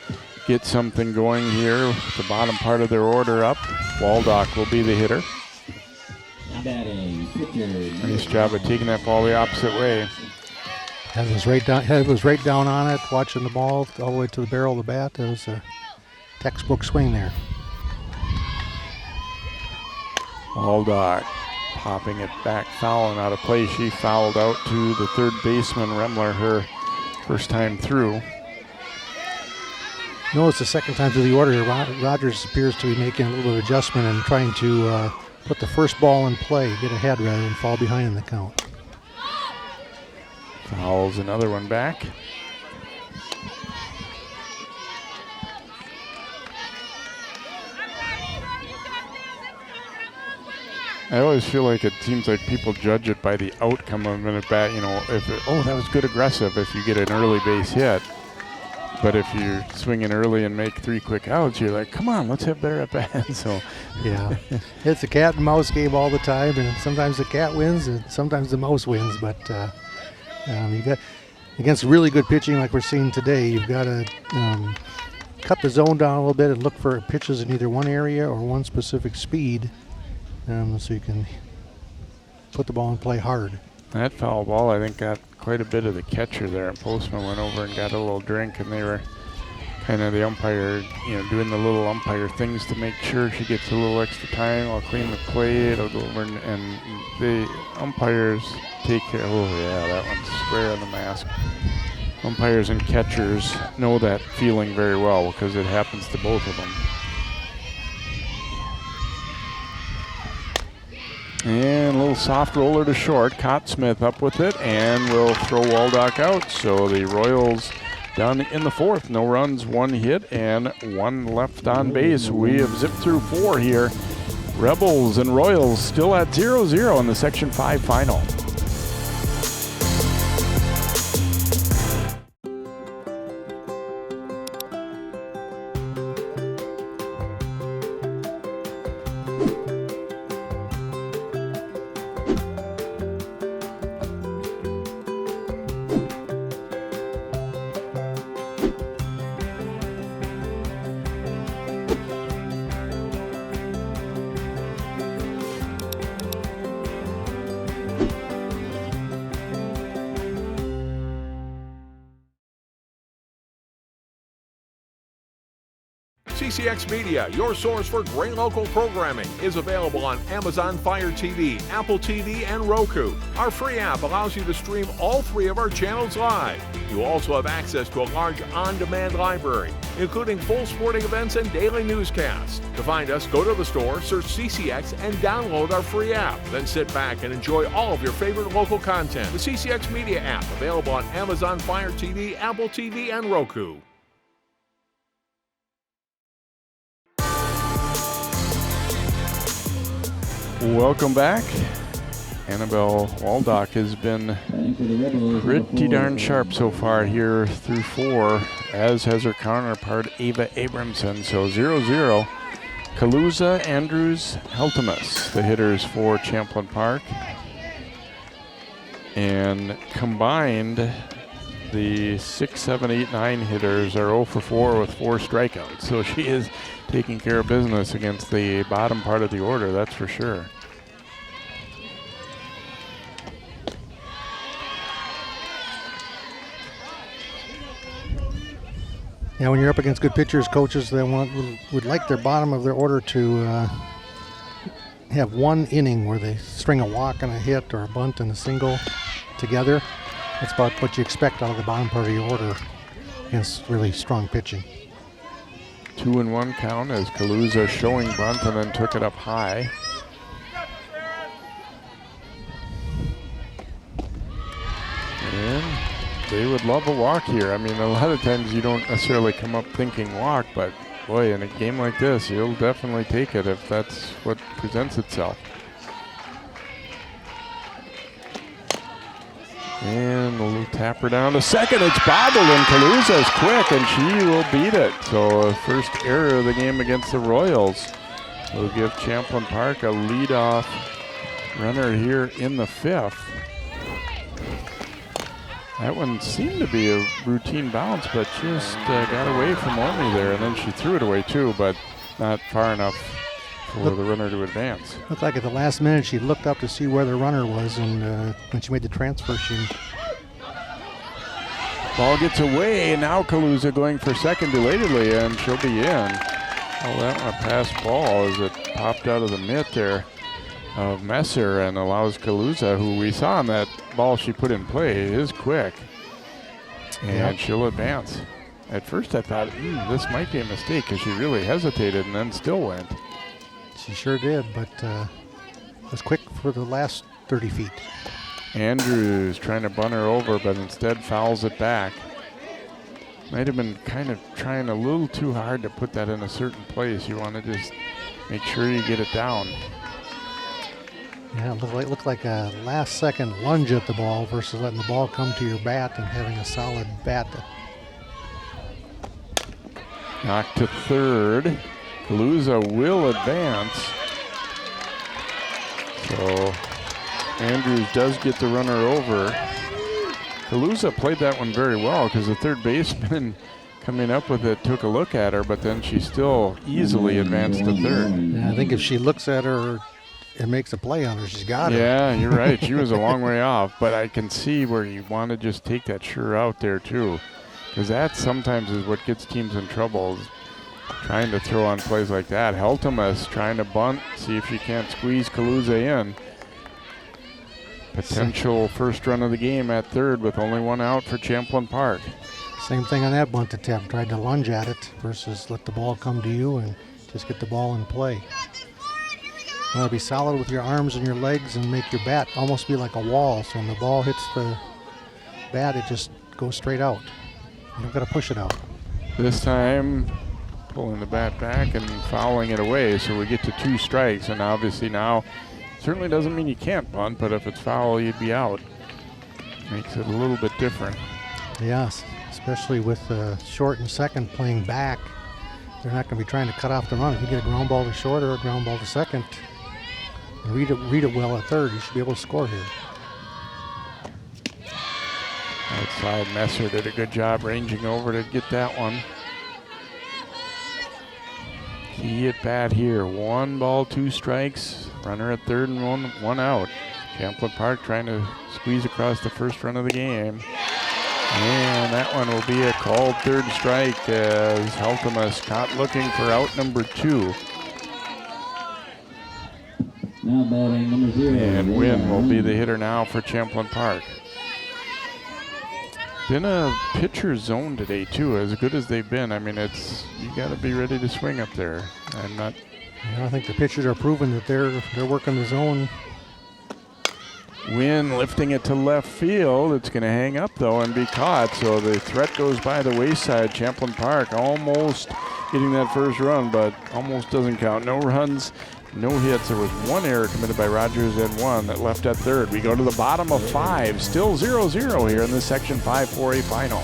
get something going here with the bottom part of their order up. Waldock will be the hitter. Nice job of taking that ball the opposite way. Head was right down on it, watching the ball all the way to the barrel of the bat. That was a textbook swing there. Waldock popping it back, foul and out of play. She fouled out to the third baseman, Remler, her first time through. No, it's the second time through the order. Rogers appears to be making a little bit of adjustment and trying to put the first ball in play, get ahead rather than fall behind in the count. Fouls another one back. I always feel like it seems like people judge it by the outcome of an at bat. That was good aggressive if you get an early base hit. But if you're swinging early and make 3 quick outs, you're like, come on, let's have better at bats. So yeah, it's a cat and mouse game all the time, and sometimes the cat wins and sometimes the mouse wins. But you got against really good pitching like we're seeing today, you've got to cut the zone down a little bit and look for pitches in either one area or one specific speed. So you can put the ball in play hard. That foul ball, I think, got quite a bit of the catcher there. And Postman went over and got a little drink, and they were kind of the umpire, doing the little umpire things to make sure she gets a little extra time. I'll clean the plate. I'll go over and the umpires take care. Oh yeah, that one's square on the mask. Umpires and catchers know that feeling very well because it happens to both of them. And a little soft roller to short. Cott Smith up with it and will throw Waldock out. So the Royals done in the fourth. No runs, 1 hit, and 1 left on base. We have zipped through 4 here. Rebels and Royals still at 0-0 in the Section 5 final. CCX Media, your source for great local programming, is available on Amazon Fire TV, Apple TV, and Roku. Our free app allows you to stream all 3 of our channels live. You also have access to a large on-demand library, including full sporting events and daily newscasts. To find us, go to the store, search CCX, and download our free app. Then sit back and enjoy all of your favorite local content. The CCX Media app, available on Amazon Fire TV, Apple TV, and Roku. Welcome back. Annabelle Waldock has been pretty darn sharp so far here through 4, as has her counterpart Ava Abramson. So 0-0 Kaluza, Andrews, Heltemus, the hitters for Champlin Park. And combined, the 6, 7, 8, 9 hitters are 0 for 4 with 4 strikeouts. So she is taking care of business against the bottom part of the order, that's for sure. Yeah, when you're up against good pitchers, coaches would like their bottom of their order to have one inning where they string a walk and a hit or a bunt and a single together. That's about what you expect out of the bottom part of your order against really strong pitching. 2-1 count as Kaluza showing bunt and then took it up high. And they would love a walk here. I mean, a lot of times you don't necessarily come up thinking walk, but boy, in a game like this, you'll definitely take it if that's what presents itself. And a little tapper down to second. It's bobbled, and Kaluza's quick, and she will beat it. So first error of the game against the Royals will give Champlin Park a leadoff runner here in the 5th. That one seemed to be a routine bounce, but just got away from Orme there, and then she threw it away too, but not far enough for the runner to advance. Looked like at the last minute she looked up to see where the runner was, and when she made the transfer, Ball gets away, and now Kaluza going for second belatedly, and she'll be in. Oh, that one a pass ball as it popped out of the mitt there of Messer and allows Kaluza, who we saw on that ball she put in play, is quick. And she'll advance. At first I thought, this might be a mistake because she really hesitated and then still went. She sure did, but was quick for the last 30 feet. Andrews trying to bunt her over, but instead fouls it back. Might have been kind of trying a little too hard to put that in a certain place. You want to just make sure you get it down. Yeah, it looked like a last-second lunge at the ball versus letting the ball come to your bat and having a solid bat. Knocked to third. Kaluza will advance. So Andrews does get the runner over. Kaluza played that one very well because the third baseman coming up with it took a look at her, but then she still easily advanced to third. Yeah, I think if she looks at her and makes a play on her, she's got it. Yeah, you're right. She was a long way off, but I can see where you want to just take that sure out there too, because that sometimes is what gets teams in trouble, is trying to throw on plays like that. Heltemus trying to bunt, see if she can't squeeze Kaluza in. Potential first run of the game at third with only one out for Champlin Park. Same thing on that bunt attempt. Tried to lunge at it versus let the ball come to you and just get the ball in play. You want to be solid with your arms and your legs and make your bat almost be like a wall. So when the ball hits the bat, it just goes straight out. You don't got to push it out. This time, pulling the bat back and fouling it away. So we get to 2 strikes, and obviously now, certainly doesn't mean you can't bunt, but if it's foul, you'd be out. Makes it a little bit different. Yes, especially with short and second playing back. They're not going to be trying to cut off the run. If you get a ground ball to short or a ground ball to second, and read it well at third, you should be able to score here. Outside, Messer did a good job ranging over to get that one. Key at bat here. 1 ball, 2 strikes. Runner at third and one out. Champlin Park trying to squeeze across the first run of the game. And that one will be a called third strike as Heltemus caught looking for out number 2. Now batting number 0. And Wynn will be the hitter now for Champlin Park. Been a pitcher zone today too, as good as they've been. I mean, you got to be ready to swing up there. I think the pitchers are proving that they're working the zone. Wynn lifting it to left field. It's going to hang up though and be caught. So the threat goes by the wayside. Champlin Park almost getting that first run, but almost doesn't count. No runs, no hits. There was 1 error committed by Rogers and 1 that left at third. We go to the bottom of 5. Still 0-0 here in the Section 5 4A final.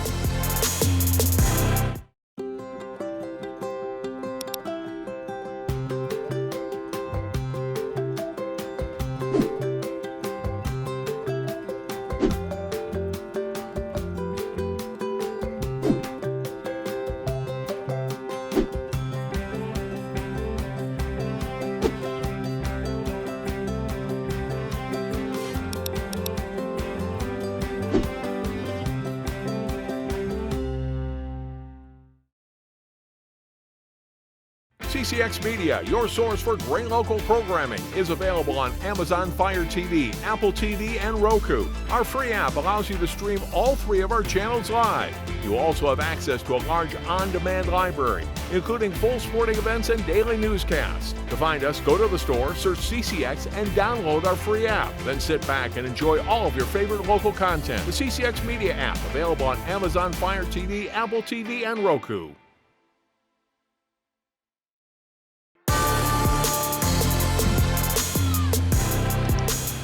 CCX Media, your source for great local programming, is available on Amazon Fire TV, Apple TV, and Roku. Our free app allows you to stream all 3 of our channels live. You also have access to a large on-demand library, including full sporting events and daily newscasts. To find us, go to the store, search CCX, and download our free app. Then sit back and enjoy all of your favorite local content. The CCX Media app, available on Amazon Fire TV, Apple TV, and Roku.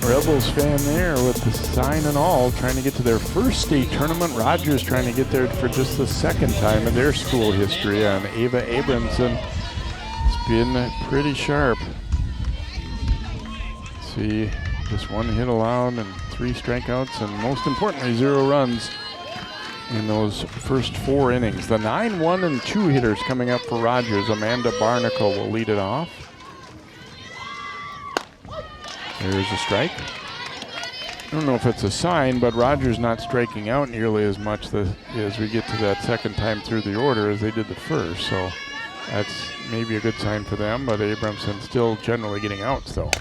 Rebels fan there with the sign and all, trying to get to their first state tournament. Rogers trying to get there for just the second time in their school history on Ava Abramson. It's been pretty sharp. See, just 1 hit allowed and 3 strikeouts, and most importantly, 0 runs in those first 4 innings. The 9, 1, and 2 hitters coming up for Rogers. Amanda Barnacle will lead it off. There's a strike. I don't know if it's a sign, but Rogers not striking out nearly as much as we get to that second time through the order as they did the first. So that's maybe a good sign for them, but Abramson still generally getting outs though.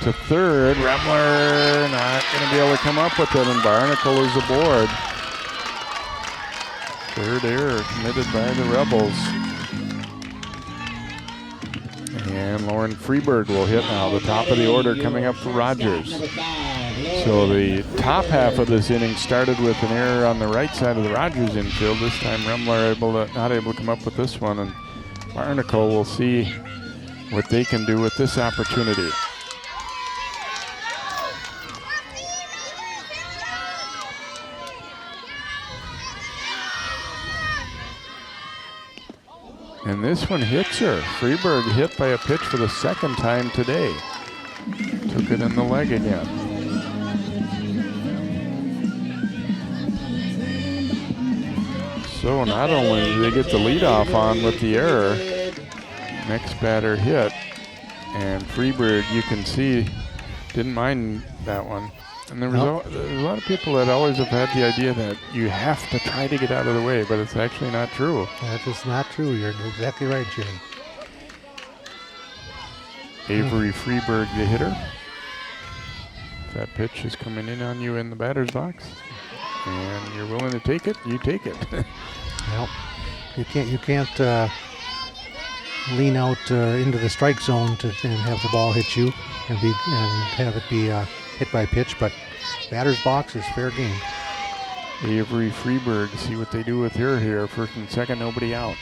To third, Remler not going to be able to come up with it, and Barnacle is aboard. Third error committed by the Rebels. And Lauren Freeberg will hit now, the top of the order coming up for Rogers. So the top half of this inning started with an error on the right side of the Rogers infield. This time Remler not able to come up with this one, and Barnacle will see what they can do with this opportunity. And this one hits her. Freeberg hit by a pitch for the second time today. Took it in the leg again. So not only do they get the leadoff on with the error, next batter hit. And Freeberg, you can see, didn't mind that one. And there's a lot of people that always have had the idea that you have to try to get out of the way, but it's actually not true. That is not true. You're exactly right, Jay. Avery Freeberg, the hitter. If that pitch is coming in on you in the batter's box and you're willing to take it, you take it. Well, you can't lean out into the strike zone and have the ball hit you and have it be hit by pitch, but batter's box is fair game. Avery Freeberg, see what they do with her here. First and second, nobody out.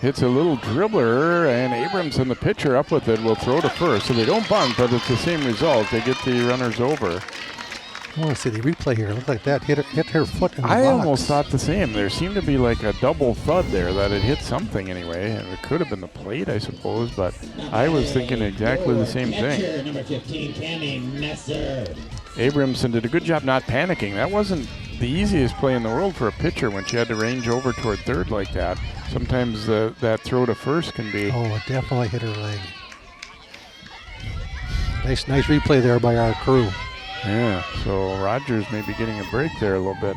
Hits a little dribbler, and Abramson, the pitcher, up with it, will throw to first. So they don't bunt, but it's the same result. They get the runners over. I want to see the replay here. It looked like that hit her foot in the box. I almost thought the same. There seemed to be like a double thud there, that it hit something anyway. And it could have been the plate, I suppose, but I was thinking exactly the same thing. Number 15, Tammy Messer. Abramson did a good job not panicking. That wasn't the easiest play in the world for a pitcher when she had to range over toward third like that. Sometimes that throw to first can be. Oh, it definitely hit her leg. Nice replay there by our crew. Yeah, so Rogers may be getting a break there a little bit.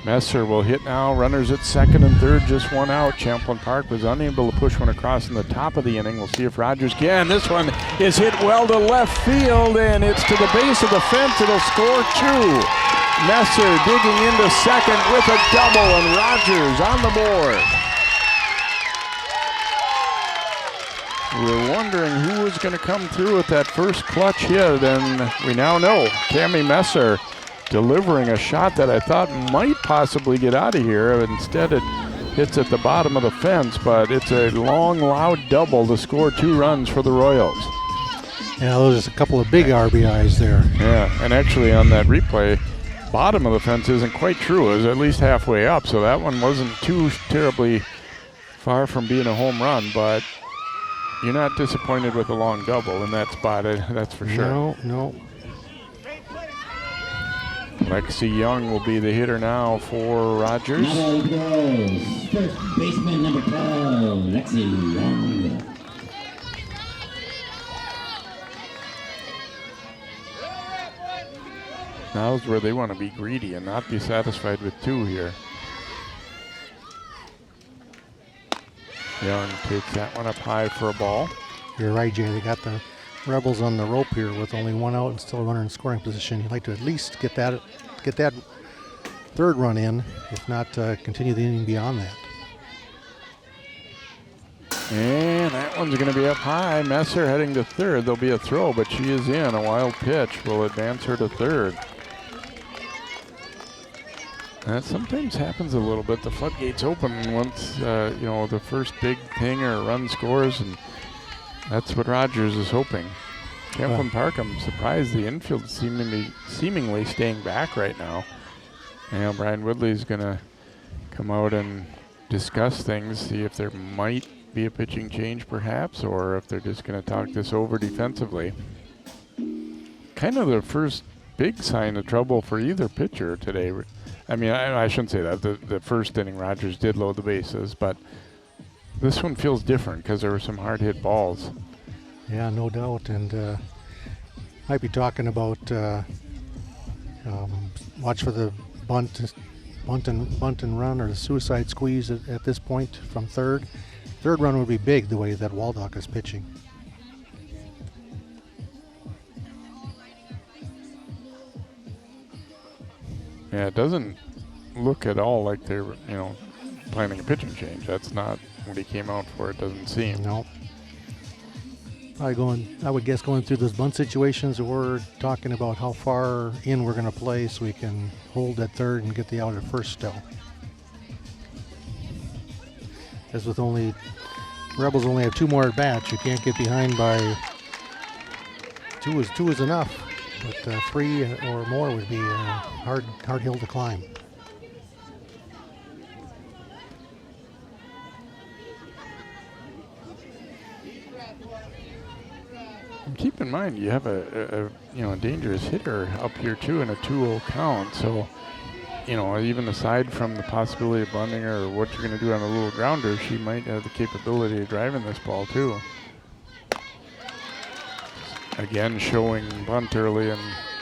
Messer will hit now. Runners at second and third, just one out. Champlin Park was unable to push one across in the top of the inning. We'll see if Rogers can. This one is hit well to left field, and it's to the base of the fence. It'll score 2. Messer digging into second with a double, and Rogers on the board. We're wondering who was going to come through with that first clutch hit, and we now know. Tammy Messer delivering a shot that I thought might possibly get out of here. Instead, it hits at the bottom of the fence, but it's a long, loud double to score 2 runs for the Royals. Yeah, those are a couple of big RBIs there. Yeah, and actually on that replay, bottom of the fence isn't quite true. It was at least halfway up, so that one wasn't too terribly far from being a home run, but you're not disappointed with a long double in that spot, that's for sure. No. Lexi Young will be the hitter now for Rogers. Now goes first baseman number 12, Lexi Young. Now's where they want to be greedy and not be satisfied with 2 here. Young takes that one up high for a ball. You're right, Jay. They got the Rebels on the rope here with only one out and still a runner in scoring position. You'd like to at least get that third run in, if not continue the inning beyond that. And that one's going to be up high. Messer heading to third. There'll be a throw, but she is in. A wild pitch will advance her to third. That sometimes happens a little bit. The floodgates open once the first big thing or run scores, and that's what Rogers is hoping. Champlin Park, I'm surprised the infield is seemingly staying back right now. And Brian Woodley's going to come out and discuss things, see if there might be a pitching change perhaps, or if they're just going to talk this over defensively. Kind of the first big sign of trouble for either pitcher today. I mean, I shouldn't say that. The first inning, Rogers did load the bases, but this one feels different because there were some hard-hit balls. Yeah, no doubt. And might be talking about watch for the bunt and run or the suicide squeeze at this point from third. Third run would be big the way that Waldock is pitching. Yeah, it doesn't look at all like they're, planning a pitching change. That's not what he came out for, it doesn't seem. No. I would guess going through those bunt situations, we're talking about how far in we're going to play so we can hold at third and get the out at first still. As with Rebels only have 2 more at bats, you can't get behind by 2 is enough, but 3 or more would be a hard hill to climb. And keep in mind, you have a dangerous hitter up here too in a 2-0 count. So, even aside from the possibility of bunting her or what you're going to do on a little grounder, she might have the capability of driving this ball too. Again, showing bunt early and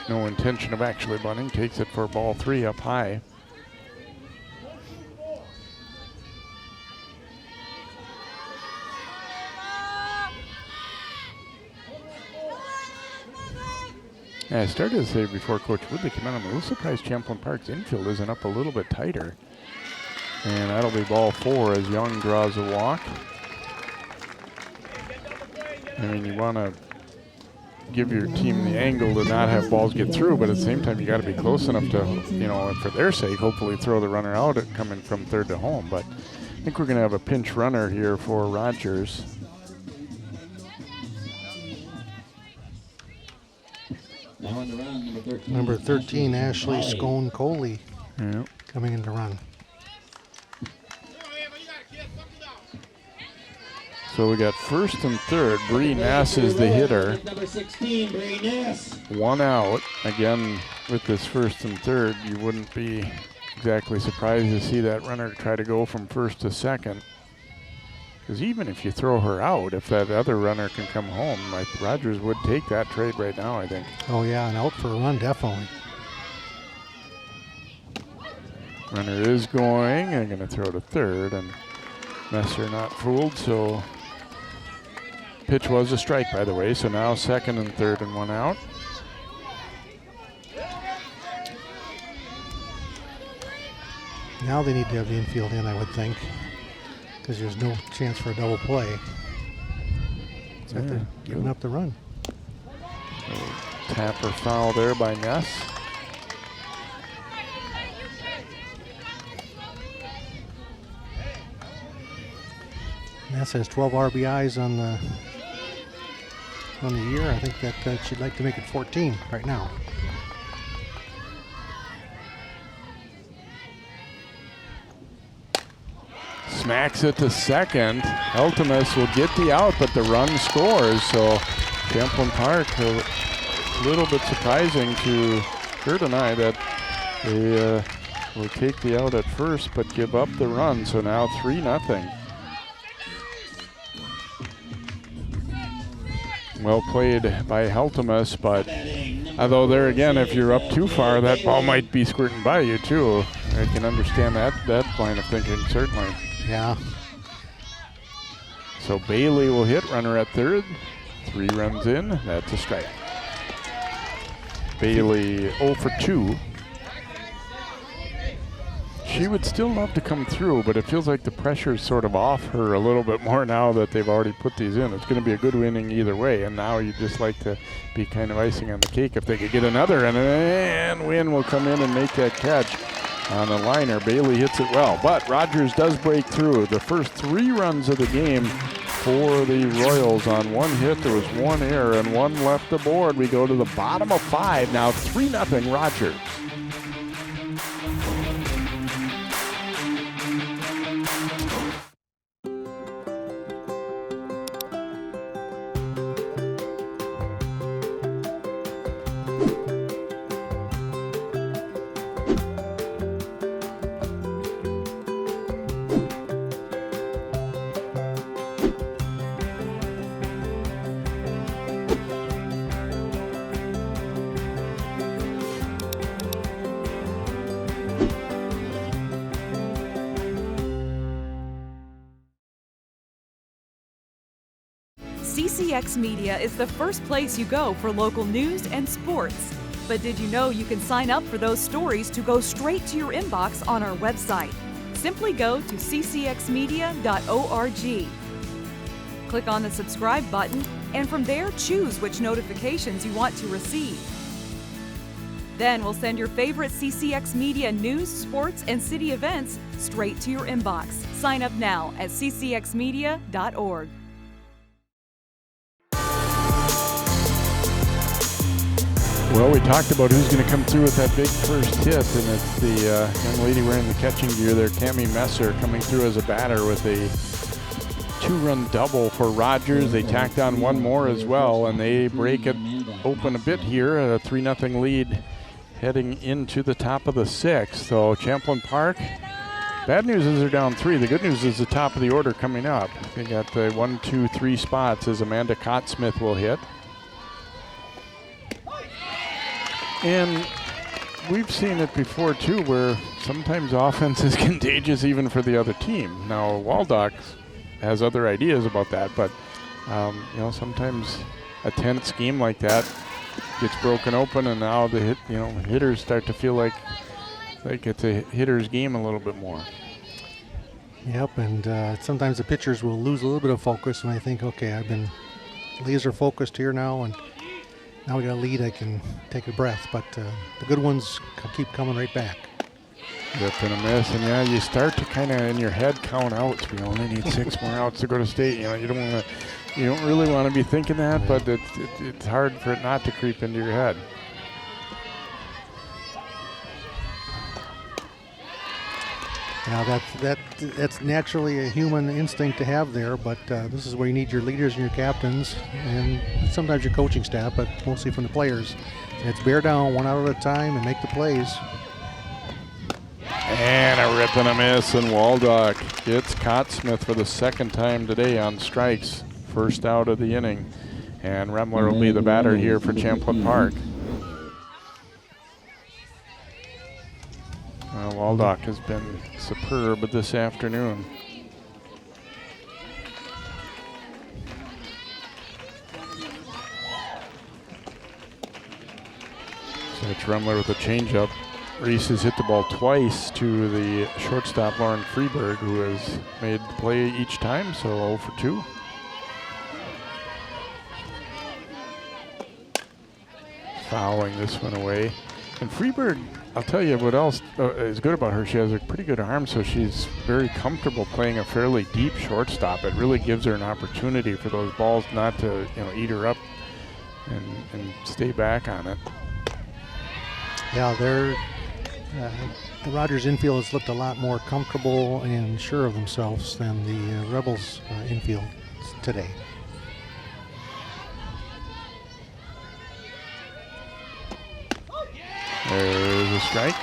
no intention of actually bunting. Takes it for ball 3 up high. Yeah, I started to say before Coach Woodley came out, I'm a little surprised Champlin Park's infield isn't up a little bit tighter. And that'll be ball 4 as Young draws a walk. I mean, you want to give your team the angle to not have balls get through, but at the same time, you got to be close enough to, for their sake, hopefully throw the runner out coming from third to home. But I think we're going to have a pinch runner here for Rogers. Number 13, Ashley Scone-Coley, coming in to run. So we got first and third. Bree Ness is the hitter. Number 16, Bree Ness. 1 out. Again, with this first and third, you wouldn't be exactly surprised to see that runner try to go from first to second. Because even if you throw her out, if that other runner can come home, Rogers would take that trade right now, I think. Oh, yeah, and out for a run, definitely. Runner is going. I'm going to throw to third, and Messer not fooled, so pitch was a strike, by the way. So now second and third and 1 out. Now they need to have the infield in, I would think, because there's no chance for a double play. So they're giving up the run. Tap or foul there by Ness. Ness has 12 RBIs on the year. I think that she'd like to make it 14 right now. Smacks it to second. Eltimus will get the out, but the run scores. So Champlin Park, a little bit surprising to Kurt and I that they will take the out at first, but give up the run. So now 3-0. Well played by Heltemus, but although there again, if you're up too far, that ball might be squirting by you too. I can understand that line of thinking, certainly. Yeah. So Bailey will hit, runner at third. 3 runs in, that's a strike. Bailey 0 for 2. She would still love to come through, but it feels like the pressure's sort of off her a little bit more now that they've already put these in. It's going to be a good inning either way, and now you just like to be kind of icing on the cake if they could get another, and Wynn will come in and make that catch on the liner. Bailey hits it well, but Rogers does break through. The first 3 runs of the game for the Royals on 1 hit. There was 1 error and 1 left aboard. We go to the bottom of 5 now, 3-0 Rogers. CCX Media is the first place you go for local news and sports. But did you know you can sign up for those stories to go straight to your inbox on our website? Simply go to ccxmedia.org. Click on the subscribe button, and from there choose which notifications you want to receive. Then we'll send your favorite CCX Media news, sports, and city events straight to your inbox. Sign up now at ccxmedia.org. Well, we talked about who's going to come through with that big first hit, and it's the young lady wearing the catching gear there, Cammie Messer, coming through as a batter with a 2-run double for Rogers. They tacked on 1 more as well, and they break it open a bit here, a 3-0 lead heading into the top of the 6th. So Champlin Park, bad news is they're down 3. The good news is the top of the order coming up. They got the 1, 2, 3 spots as Amanda Cottsmith will hit. And we've seen it before too, where sometimes offense is contagious even for the other team. Now Waldock has other ideas about that, but sometimes a tense scheme like that gets broken open, and now the hitters start to feel like it's a hitter's game a little bit more. Yep, and sometimes the pitchers will lose a little bit of focus, and I think, okay, I've been laser focused here now, and now we got a lead, I can take a breath, but the good ones keep coming right back. Rip and a miss, and yeah, you start to kind of in your head count outs. We only need 6 more outs to go to state. You don't really want to be thinking that, but it's hard for it not to creep into your head. Now that's naturally a human instinct to have there, but this is where you need your leaders and your captains, and sometimes your coaching staff, but mostly from the players. It's bear down 1 out at a time and make the plays. And a rip and a miss, and Waldock gets Cottsmith for the 2nd time today on strikes. First out of the inning, and Remler will be the batter here for Champlin Park. Waldock has been superb this afternoon. So it's Remler with a changeup. Reese has hit the ball twice to the shortstop Lauren Freeberg, who has made the play each time, so 0 for 2. Fouling this one away. And Freeberg, I'll tell you what else is good about her. She has a pretty good arm, so she's very comfortable playing a fairly deep shortstop. It really gives her an opportunity for those balls not to, eat her up and stay back on it. Yeah, the Rogers infield has looked a lot more comfortable and sure of themselves than the Rebels infield today. There's a strike.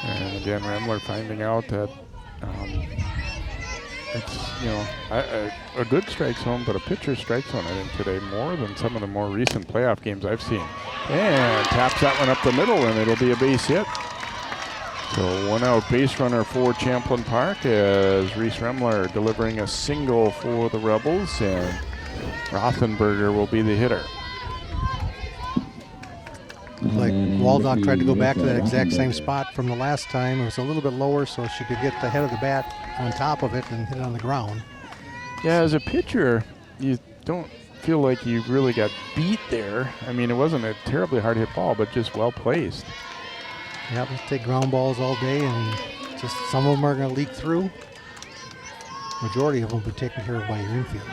And again, Remler finding out that it's, a good strike zone, but a pitcher's strike zone, I think, today more than some of the more recent playoff games I've seen. And taps that one up the middle, and it'll be a base hit. So 1 out base runner for Champlin Park as Reese Remler delivering a single for the Rebels, and Rothenberger will be the hitter. Like Waldock tried to go back to that exact same spot from the last time. It was a little bit lower so she could get the head of the bat on top of it and hit it on the ground. Yeah, as a pitcher, you don't feel like you really got beat there. I mean, it wasn't a terribly hard hit ball, but just well placed. Yeah, let's take ground balls all day, and just some of them are going to leak through. Majority of them will be taken care of by your infield.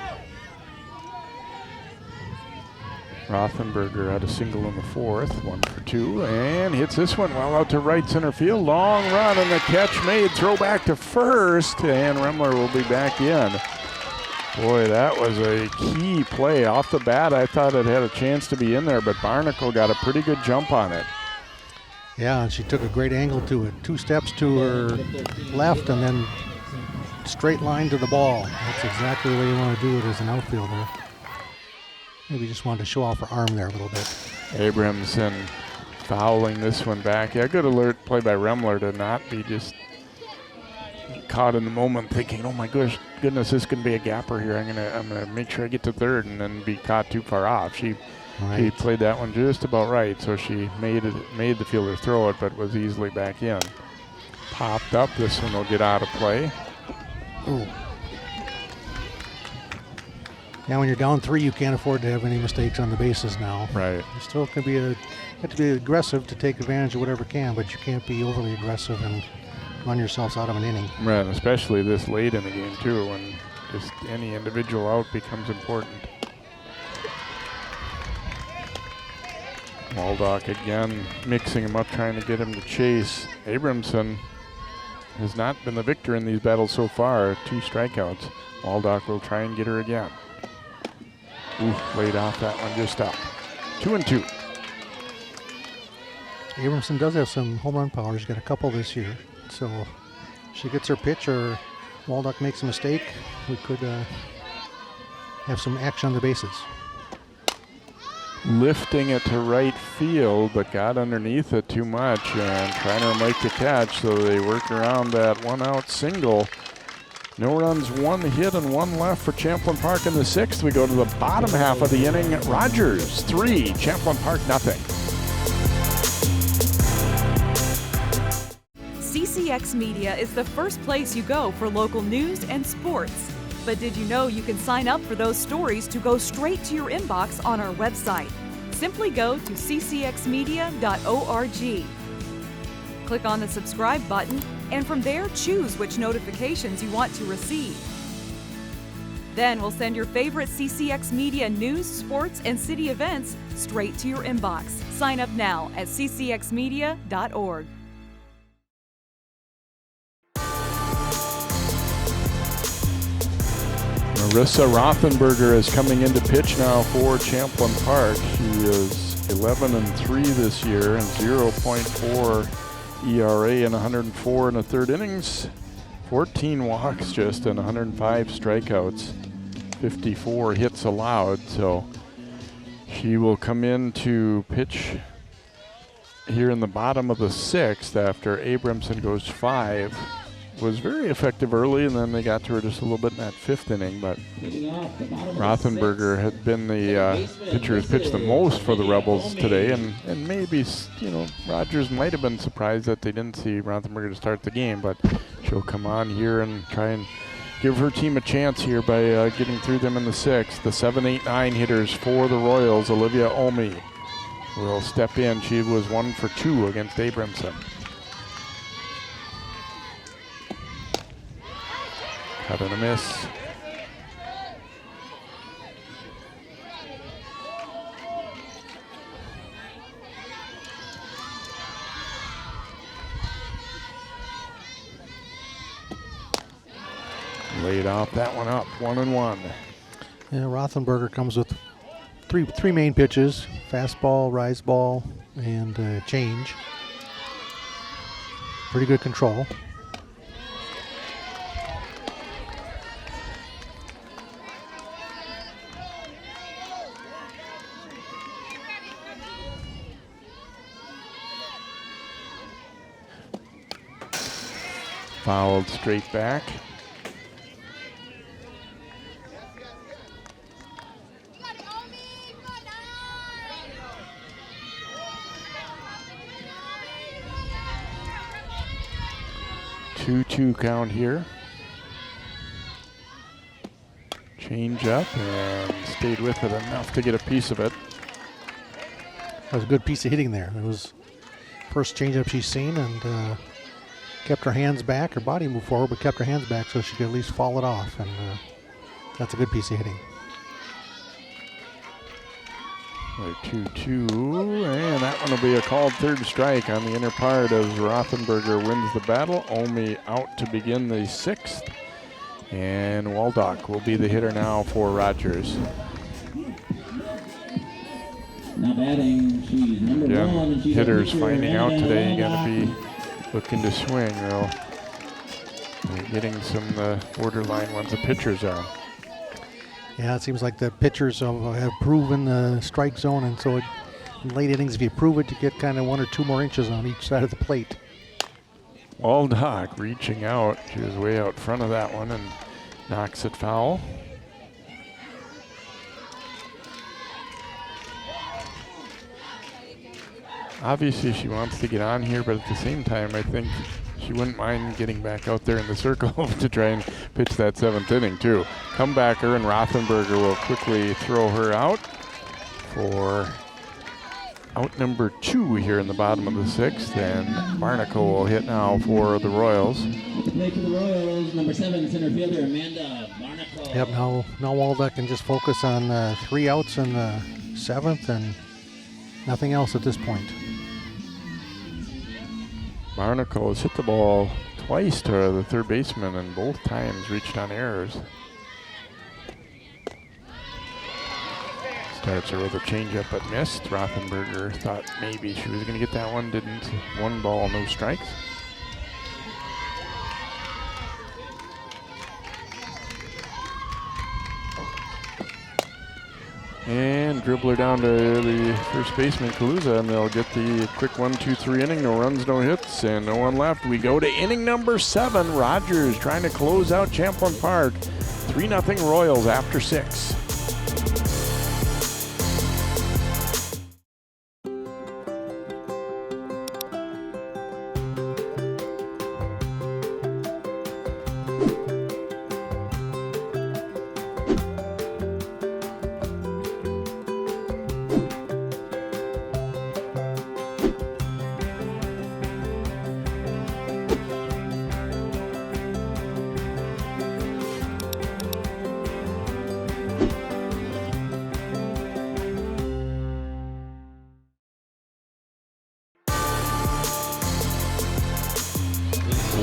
Rothenberger had a single in the fourth, 1 for 2, and hits this one well out to right center field. Long run and the catch made. Throw back to first, and Remler will be back in. Boy, that was a key play. Off the bat, I thought it had a chance to be in there, but Barnacle got a pretty good jump on it. Yeah, and she took a great angle to it. 2 steps to her left and then straight line to the ball. That's exactly the way you want to do it as an outfielder. Maybe just wanted to show off her arm there a little bit. Abramson fouling this one back. Yeah, good alert play by Remler to not be just caught in the moment thinking, oh my goodness, this could be a gapper here. I'm gonna make sure I get to third and then be caught too far off. She played that one just about right, so she made the fielder throw it, but was easily back in. Popped up. This one will get out of play. Ooh. Yeah, when you're down 3, you can't afford to have any mistakes on the bases now. Right. You still can have to be aggressive to take advantage of whatever can, but you can't be overly aggressive and run yourselves out of an inning. Right, especially this late in the game too, when just any individual out becomes important. Waldock again mixing him up, trying to get him to chase. Abramson has not been the victor in these battles so far. 2 strikeouts. Waldock will try and get her again. Ooh, laid off that one just up. 2-2. Abramson does have some home run power. She's got a couple this year. So if she gets her pitch or Waldock makes a mistake, we could have some action on the bases. Lifting it to right field, but got underneath it too much and trying to make the catch, so they work around that 1-out single. No runs, 1 hit, and 1 left for Champlin Park in the 6th. We go to the bottom half of the inning. Rogers 3, Champlin Park nothing. CCX Media is the first place you go for local news and sports. But did you know you can sign up for those stories to go straight to your inbox on our website? Simply go to ccxmedia.org. Click on the subscribe button, and from there choose which notifications you want to receive. Then we'll send your favorite CCX Media news, sports, and city events straight to your inbox. Sign up now at ccxmedia.org. Marissa Rothenberger is coming into pitch now for Champlin Park. She is 11-3 this year and 0.4 ERA in 104 and a third innings. 14 walks just and 105 strikeouts. 54 hits allowed. So she will come in to pitch here in the bottom of the 6th after Abramson goes 5. Was very effective early, and then they got to her just a little bit in that 5th inning, but Rothenberger had been the pitcher who's pitched the most for the Rebels today, and maybe, Rogers might have been surprised that they didn't see Rothenberger to start the game, but she'll come on here and try and give her team a chance here by getting through them in the 6th. The 7, 8, 9 hitters for the Royals, Olivia Olmi will step in. She was 1 for 2 against Abramson. Cut and a miss. Laid off that one up, 1-1. Yeah, Rothenberger comes with three main pitches: fastball, rise ball, and change. Pretty good control. Fouled straight back. Two count here. Change up and stayed with it enough to get a piece of it. That was a good piece of hitting there. It was first changeup she's seen, and kept her hands back. Her body moved forward, but kept her hands back so she could at least fall it off. And that's a good piece of hitting. 2-2, and that one will be a called third strike on the inner part as Rothenberger wins the battle. Omi out to begin the 6th, and Waldock will be the hitter now for Rogers. Now batting, she's number Again, 1. And she's hitters pitcher, finding out today, you Amanda got to be looking to swing. They're getting some borderline ones the pitchers are. Yeah, it seems like the pitchers have proven the strike zone, and so in late innings, if you prove it, you get kind of 1 or 2 more inches on each side of the plate. Waldock reaching out. She was way out front of that one and knocks it foul. Obviously, she wants to get on here, but at the same time, I think she wouldn't mind getting back out there in the circle to try and pitch that 7th inning, too. Comebacker, and Rothenberger will quickly throw her out for out number 2 here in the bottom of the 6th, and Barnacle will hit now for the Royals. Play for the Royals, number 7 center fielder Amanda Barnacle. Yep, now Waldock can just focus on 3 outs in the 7th and nothing else at this point. Barnacle has hit the ball twice to the third baseman and both times reached on errors. Starts her with a changeup but missed. Rothenberger thought maybe she was going to get that one, didn't. 1 ball, no strikes. And dribbler down to the first baseman, Kaluza, and they'll get the quick 1-2-3 inning. No runs, no hits, and no one left. We go to inning number 7. Rogers trying to close out Champlin Park. 3-0 Royals after 6.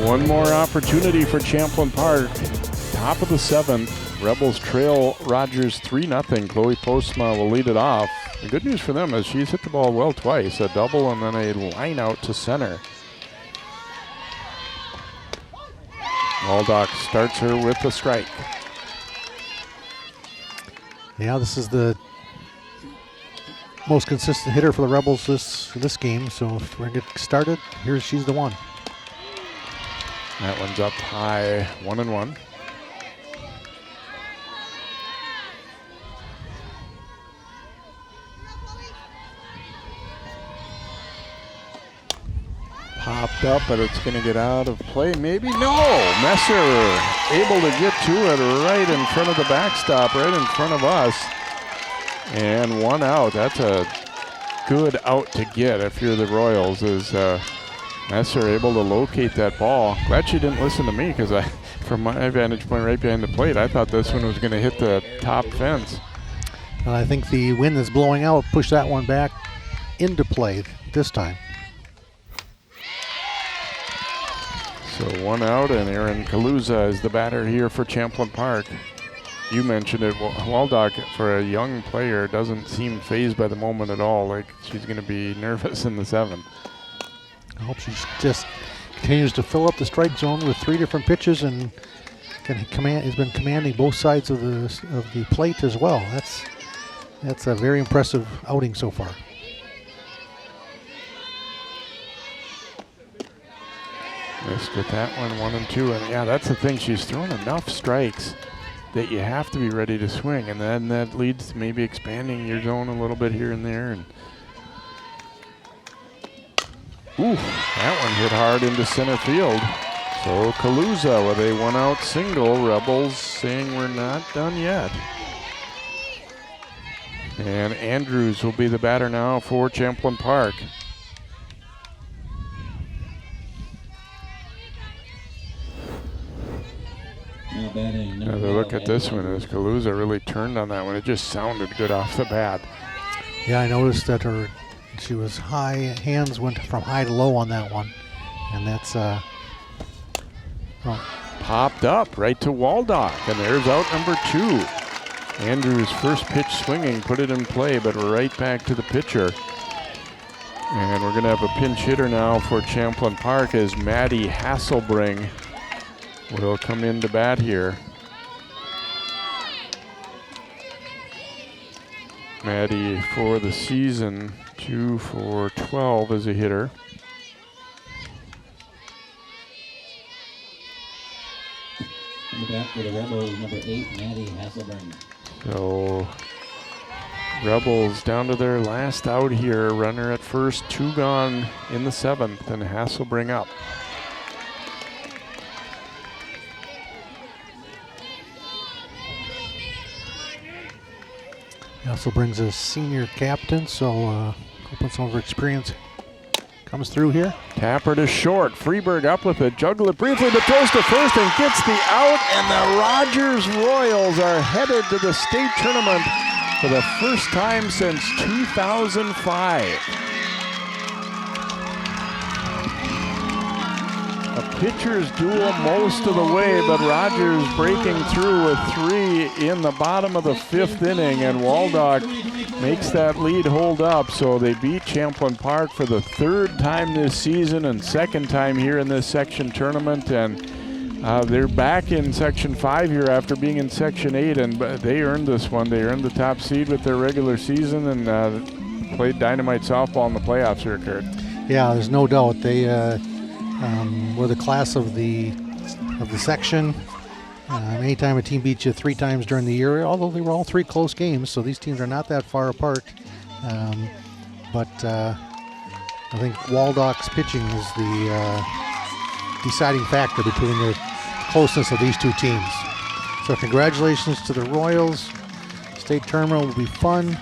One more opportunity for Champlin Park. Top of the 7th. Rebels trail Rogers 3-0. Chloe Postma will lead it off. The good news for them is she's hit the ball well twice. A double and then a line out to center. Waldock starts her with a strike. Yeah, this is the most consistent hitter for the Rebels this game. So if we're going to get started, she's the one. That one's up high, 1-1. Popped up, but it's going to get out of play. Maybe no. Messer able to get to it right in front of the backstop, right in front of us. And 1 out. That's a good out to get if you're the Royals. Is Messer able to locate that ball. Glad she didn't listen to me because from my vantage point right behind the plate, I thought this one was going to hit the top fence. I think the wind that's blowing out pushed that one back into play this time. So 1 out, and Erin Kaluza is the batter here for Champlin Park. You mentioned it, Waldock, for a young player, doesn't seem fazed by the moment at all, like she's going to be nervous in the 7th. I hope she just continues to fill up the strike zone with 3 different pitches and has been commanding both sides of the plate as well. That's a very impressive outing so far. Missed with that one, 1 and 2. And yeah, that's the thing. She's thrown enough strikes that you have to be ready to swing. And then that leads to maybe expanding your zone a little bit here and there. And ooh, that one hit hard into center field. So Kaluza with a 1-out single. Rebels saying we're not done yet. And Andrews will be the batter now for Champlin Park. Another look at this one as Kaluza really turned on that one. It just sounded good off the bat. Yeah, I noticed that she was high, hands went from high to low on that one. And that's popped up right to Waldock, and there's out number 2. Andrews' first pitch swinging, put it in play, but right back to the pitcher. And we're going to have a pinch hitter now for Champlin Park as Maddie Hasselbring will come in to bat here. Maddie for the season, 2 for 12 as a hitter. In the back for the Rebels, number 8, Maddie Hasselbring. So Rebels down to their last out here. Runner at first, 2 gone in the 7th, and Hasselbring up. He also brings a senior captain, so hoping some of her experience comes through here. Tapper to short. Freeberg up with it. Juggle it briefly, but throws to first and gets the out. And the Rogers Royals are headed to the state tournament for the first time since 2005. A pitcher's duel most of the way, but Rogers breaking through with 3 in the bottom of the 5th inning, and Waldock makes that lead hold up. So they beat Champlin Park for the 3rd time this season and 2nd time here in this section tournament, and they're back in Section 5 here after being in Section 8, and they earned this one. They earned the top seed with their regular season and played dynamite softball in the playoffs here, Kurt. Yeah, there's no doubt. They were the class of the section. Anytime a team beats you 3 times during the year, although they were all 3 close games, so these teams are not that far apart. But I think Waldock's pitching is the deciding factor between the closeness of these 2 teams. So congratulations to the Royals. State tournament will be fun,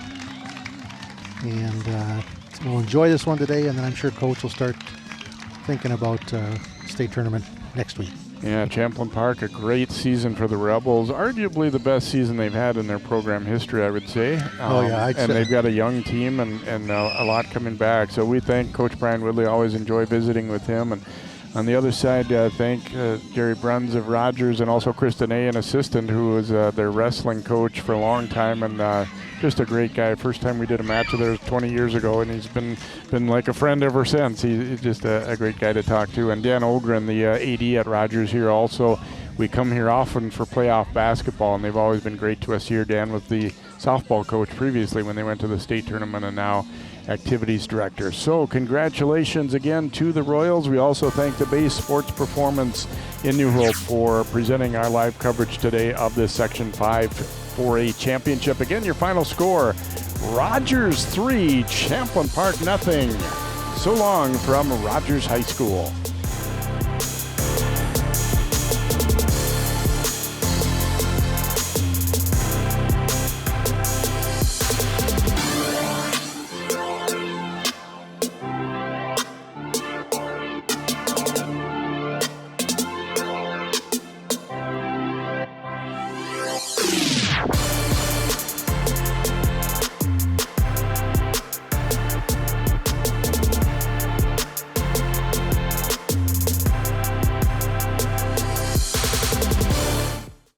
and we'll enjoy this one today, and then I'm sure Coach will start thinking about state tournament next week. Yeah, Champlin Park, a great season for the Rebels. Arguably the best season they've had in their program history, I would say. And they've got a young team and a lot coming back. So we thank Coach Brian Woodley. Always enjoy visiting with him. And on the other side, thank Gary Bruns of Rogers, and also Kristen A., an assistant who was their wrestling coach for a long time, and just a great guy. First time we did a match with her 20 years ago, and he's been like a friend ever since. He's just a great guy to talk to. And Dan Ogren, the AD at Rogers here also. We come here often for playoff basketball, and they've always been great to us here. Dan was the softball coach previously when they went to the state tournament, and now activities director. So congratulations again to the Royals. We also thank the Base Sports Performance in New Hope for presenting our live coverage today of this Section 5 4A championship. Again, your final score, Rogers 3, Champlin Park nothing. So long from Rogers High School.